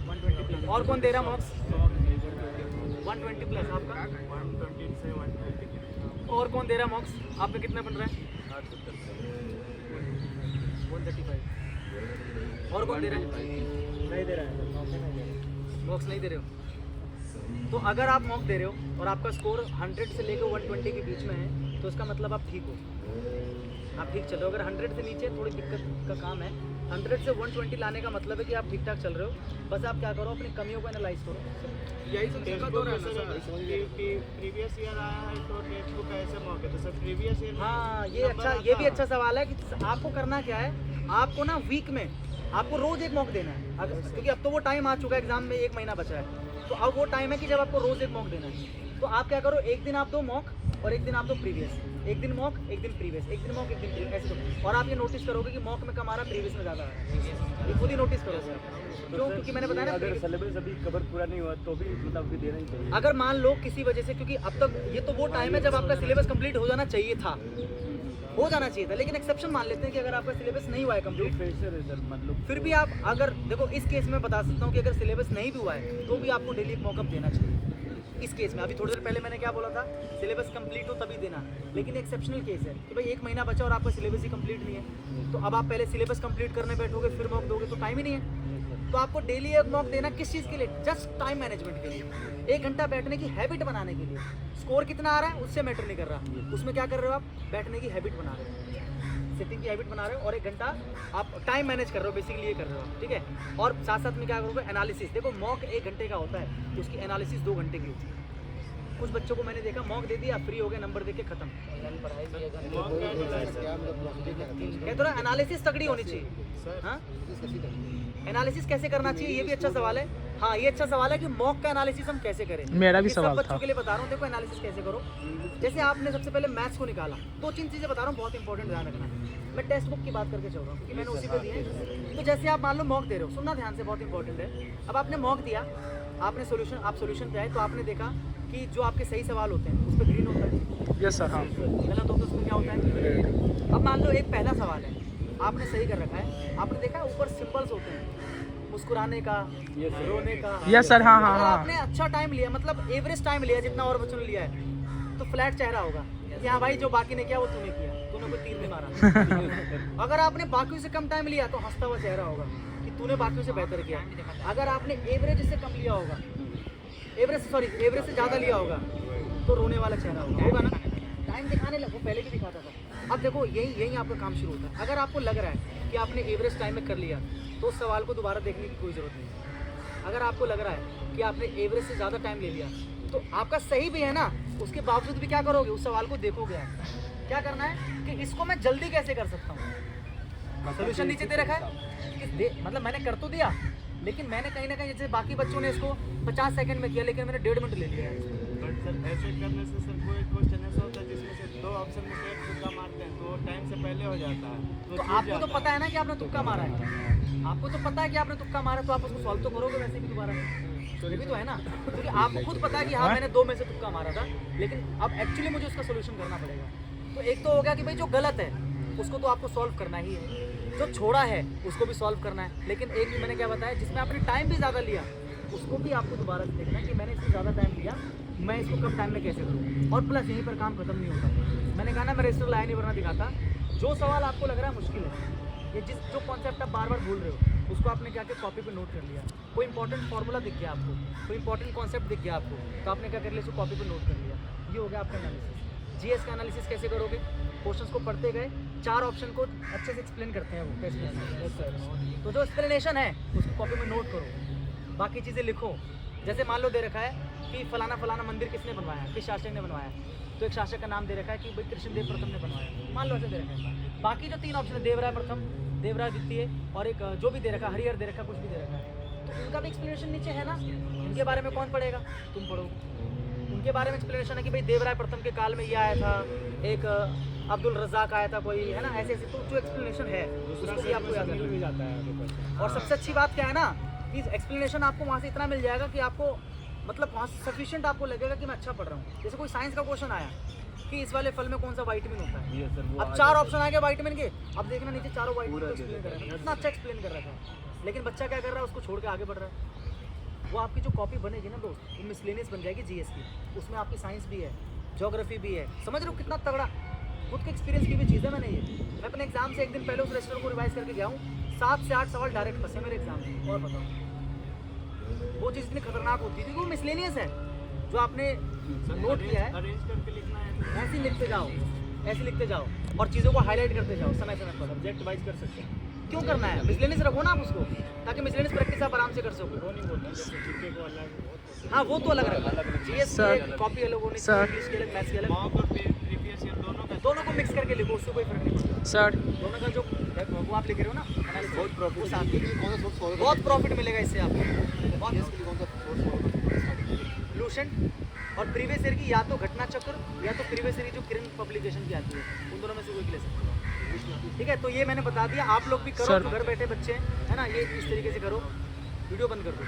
120 और कौन दे रहा मॉक्स? 120 प्लस। आपका 120 से 120। और कौन दे रहा मॉक्स? आपका कितना बन रहा है? 135। और कौन दे रहा है? नहीं दे रहा है। मॉक्स नहीं दे रहे हो? तो अगर आप मॉक दे रहे हो और आपका स्कोर 100 से लेकर 120 के बीच में है, तो इसका मतलब आप ठीक हो, आप ठीक चल रहे हो। अगर 100 से नीचे थोड़ी दिक्कत का काम है, 100 से 120 लाने का मतलब है कि आप ठीक ठाक चल रहे हो। बस आप क्या करो, अपनी कमियों को एनालाइज करो। यही सब दिक्कत हो रहा है सर। प्रीवियस ईयर आया है तो टेक्स्ट बुक ऐसे मौके तो सर प्रीवियस ईयर। हाँ, ये भी अच्छा सवाल है कि आपको करना क्या है। आपको ना वीक में आपको रोज एक मॉक देना है, क्योंकि अब तो वो टाइम आ चुका है, एग्जाम में 1 महीना बचा है, तो अब वो टाइम है कि जब आपको रोज एक मॉक देना है। तो आप क्या करो, एक दिन आप दो मॉक और एक दिन आप दो प्रीवियस, एक दिन मॉक एक दिन प्रीवियस, एक दिन मॉक एक दिन प्रीवियस, ऐसे दो। और आप ये नोटिस करोगे कि मॉक में कम आ रहा, प्रीवियस में ज़्यादा आ रहा है, ये खुद ही नोटिस करोगे। क्यों? क्योंकि मैंने बताया ना, अगर सिलेबस अभी कवर पूरा नहीं हुआ तो भी मतलब भी देना ही चाहिए। अगर मान लो किसी वजह से, क्योंकि अब तक ये तो वो टाइम है जब आपका सिलेबस कंप्लीट हो जाना चाहिए था, लेकिन एक्सेप्शन मान लेते हैं कि अगर आपका सिलेबस नहीं हुआ है कंप्लीट, मतलब फिर भी आप अगर देखो, इस केस में बता सकता हूँ कि अगर सिलेबस नहीं भी हुआ है तो भी आपको डेली एक मौका देना चाहिए। इस केस में अभी थोड़ी देर पहले मैंने क्या बोला था, सिलेबस कंप्लीट हो तभी देना, लेकिन एक्सेप्शनल केस है कि भाई 1 महीना बचा और आपका सिलेबस ही कंप्लीट नहीं है, तो अब आप पहले सिलेबस कंप्लीट करने बैठोगे फिर मॉक दोगे तो टाइम ही नहीं है। तो आपको डेली एक मॉक देना किस चीज़ के लिए? जस्ट टाइम मैनेजमेंट के लिए, 1 घंटा बैठने की हैबिट बनाने के लिए। स्कोर कितना आ रहा है उससे मैटर नहीं कर रहा, उसमें क्या कर रहे हो आप, बैठने की हैबिट बना रहे हो, सिटिंग की हैबिट बना रहे हो, और 1 घंटा आप टाइम मैनेज कर रहे हो, बेसिकली ये कर रहे हो आप, ठीक है। और साथ साथ में क्या करोगे, एनालिसिस। देखो मॉक 1 घंटे का होता है, उसकी एनालिसिस 2 घंटे की होती है। कुछ बच्चों को मैंने देखा, मॉक दे दिया, फ्री हो गए, नंबर देके खत्म। कहते ना एनालिसिस तगड़ी होनी चाहिए। हाँ, एनालिसिस कैसे करना चाहिए, ये भी अच्छा सवाल है। हाँ, ये अच्छा सवाल है कि मॉक का एनालिसिस हम कैसे करें। मेरा भी ये सब सवाल बच्चों था। के लिए बता रहा हूँ। देखो एनालिसिस कैसे करो, जैसे आपने सबसे पहले मैथ्स को निकाला, 2-3 चीज़ें बता रहा हूँ, बहुत इंपॉर्टेंट ध्यान रखना। मैं टेक्स्ट बुक की बात करके चल रहा हूँ क्योंकि मैंने उसी पे दी है। तो जैसे आप मान लो मॉक दे रहे हो, सुनना ध्यान से, बहुत इंपॉर्टेंट है। अब आपने मॉक दिया, आपने सोल्यूशन पे आए, तो आपने देखा कि जो आपके सही सवाल होते हैं उस पर ग्रीन होता है, यस सर। हाँ, गलत होता है उसमें क्या होता है। अब मान लो एक पहला सवाल है, आपने सही कर रखा है, आपने देखा ऊपर सिंबल्स होते हैं, मुस्कुराने का, रोने का। Yes sir. हाँ हाँ अगर हाँ। आपने अच्छा टाइम लिया, मतलब एवरेज टाइम लिया जितना और बच्चों ने लिया है, तो फ्लैट चेहरा होगा कि हाँ भाई जो बाकी ने किया वो तूने किया, तूने कोई तीर नहीं मारा। अगर आपने बाकियों से कम टाइम लिया तो हंसता हुआ चेहरा होगा कि तूने बाकियों से बेहतर किया। अगर आपने एवरेज से कम लिया होगा, एवरेज से ज़्यादा लिया होगा, तो रोने वाला चेहरा होगा ना। टाइम दिखाने लगो, पहले भी दिखाता था। अब देखो यही आपका काम शुरू होता है। अगर आपको लग रहा है कि आपने एवरेज टाइम में कर लिया, तो उस सवाल को दोबारा देखने की कोई ज़रूरत नहीं। अगर आपको लग रहा है कि आपने एवरेज से ज़्यादा टाइम ले लिया, तो आपका सही भी है ना, उसके बावजूद भी क्या करोगे, उस सवाल को देखोगे। क्या करना है कि इसको मैं जल्दी कैसे कर सकता हूँ। सोल्यूशन नीचे दे रखा है कि मतलब मैंने कर तो दिया, लेकिन मैंने कहीं ना कहीं, जैसे बाकी बच्चों ने इसको 50 सेकंड में किया, लेकिन मैंने 1.5 मिनट ले लिया है। बट सर ऐसे करने से सर कोई क्वेश्चन ऐसा होता है जिसमें से 2 ऑप्शन में से एक तुक्का मारते हैं, तो टाइम से पहले हो जाता है। तो आपको तो पता है ना कि आपने तुक्का मारा है, आपको तो पता है कि आपने तुक्का मारा, तो आप उसको सॉल्व तो करोगे वैसे भी दोबारा। ये भी तो है ना, क्योंकि आपको खुद पता है कि हाँ मैंने 2 में से तुक्का मारा था, लेकिन अब एक्चुअली मुझे उसका सोल्यूशन करना पड़ेगा। तो एक तो हो गया कि भाई जो गलत है उसको तो आपको सॉल्व करना ही है जो छोड़ा है उसको भी सॉल्व करना है। लेकिन एक भी मैंने क्या बताया, जिसमें आपने टाइम भी ज़्यादा लिया उसको भी आपको दोबारा से देखना है कि मैंने इससे ज़्यादा टाइम लिया, मैं इसको कम टाइम में कैसे करूँ। और प्लस यहीं पर काम खत्म नहीं होता। मैंने कहा ना, मैं रजिस्टर लाया नहीं वरना दिखाता। जो सवाल आपको लग रहा है मुश्किल है, ये जो कॉन्सेप्ट आप बार बार भूल रहे हो, उसको आपने क्या किया, कॉपी पे नोट कर लिया। कोई इंपॉर्टेंट फार्मूला दिख गया आपको, कोई इंपॉर्टेंट कॉन्सेप्ट दिख गया आपको, तो आपने क्या कर लिया, इसको कॉपी पे नोट कर लिया। ये हो गया आपका एनालिसिस। जीएस का एनालिसिस कैसे करोगे, क्वेश्चंस को पढ़ते गए, 4 ऑप्शन को अच्छे से एक्सप्लेन करते हैं वो कैसे। तो जो एक्सप्लेनेशन है उसको कॉपी में नोट करो, बाकी चीज़ें लिखो। जैसे मान लो दे रखा है कि फलाना फलाना मंदिर किसने बनवाया, किस शासक ने बनवाया, तो एक शासक का नाम दे रखा है कि भाई कृष्णदेव प्रथम ने बनवाया, मान लो ऐसे दे रखा है। बाकी जो 3 ऑप्शन है, देवराय प्रथम, देवराय द्वितीय और एक जो भी दे रखा है, हरिहर दे रखा, कुछ भी दे रखा है, तो उनका भी एक्सप्लेनेशन नीचे है ना। उनके बारे में कौन पढ़ेगा, तुम पढ़ो। उनके बारे में एक्सप्लेनेशन है कि भाई देवराय प्रथम के काल में ये आया था, एक अब्दुल रज़ाक आया था कोई, है ना, ऐसे ऐसे। तो जो एक्सप्लेनेशन है उसको भी आपको याद मिल भी जाता है। और सबसे अच्छी बात क्या है ना, कि एक्सप्लेनेशन आपको वहाँ से इतना मिल जाएगा कि आपको मतलब वहाँ से सफिशिएंट आपको लगेगा कि मैं अच्छा पढ़ रहा हूँ। जैसे कोई साइंस का क्वेश्चन आया कि इस वाले फल में कौन सा विटामिन होता है, अब 4 ऑप्शन आ गए विटामिन के, अब देखना नीचे चारों विटामिन को एक्सप्लेन कर रहा है, इतना अच्छा एक्सप्लेन कर रहा था। लेकिन बच्चा क्या कर रहा है, उसको छोड़ के आगे बढ़ रहा है। वो आपकी जो कॉपी बनेगी ना दोस्त, वो मिसलेनियस बन जाएगी जीएस की, उसमें आपकी साइंस भी है, ज्योग्राफी भी है। समझ रहे हो कितना तगड़ा, खुद के एक्सपीरियंस की भी चीज़ है। मैंने ये मैं अपने एग्जाम से एक दिन पहले उस रजिस्टर को रिवाइज करके गया हूँ, 7 से 8 सवाल डायरेक्ट फंसे मेरे एग्जाम में। और बताओ वो चीज़ इतनी खतरनाक होती थी, वो मिसलेनियस है जो आपने नोट किया है, अरेंज करके लिखना है, ऐसे ही लिखते जाओ, ऐसे लिखते जाओ और चीज़ों को हाईलाइट करते जाओ समय समय पर। सब्जेक्ट वाइज कर सकते हैं। क्यों करना है, मिसलेनियस रखो ना आप उसको, ताकि मिसलेनियस प्रैक्टिस आप आराम से कर सको। वो नहीं बोलते जैसे जीके को अलग, हाँ वो तो अलग रखा, जीएस की कॉपी अलग होनी चाहिए, इंग्लिश के अलग, मैथ्स के अलग, प्रीवियस ईयर दोनों को मिक्स करके लिखो, उससे कोई फर्क नहीं पड़ता। सर दोनों का जो वो आप लिख रहे हो ना, बहुत प्रॉफिट मिलेगा इससे आपको। लूसेंट और प्रीवियस ईयर की या तो घटना चक्र या तो प्रीवियस ईयर की जो किरण पब्लिकेशन की आती है, उन दोनों में से कोई ले सकते हो। ठीक है, तो ये मैंने बता दिया, आप लोग भी करो, सर। जो घर बैठे बच्चे हैं, है ना, ये इस तरीके से करो। वीडियो बंद कर दो।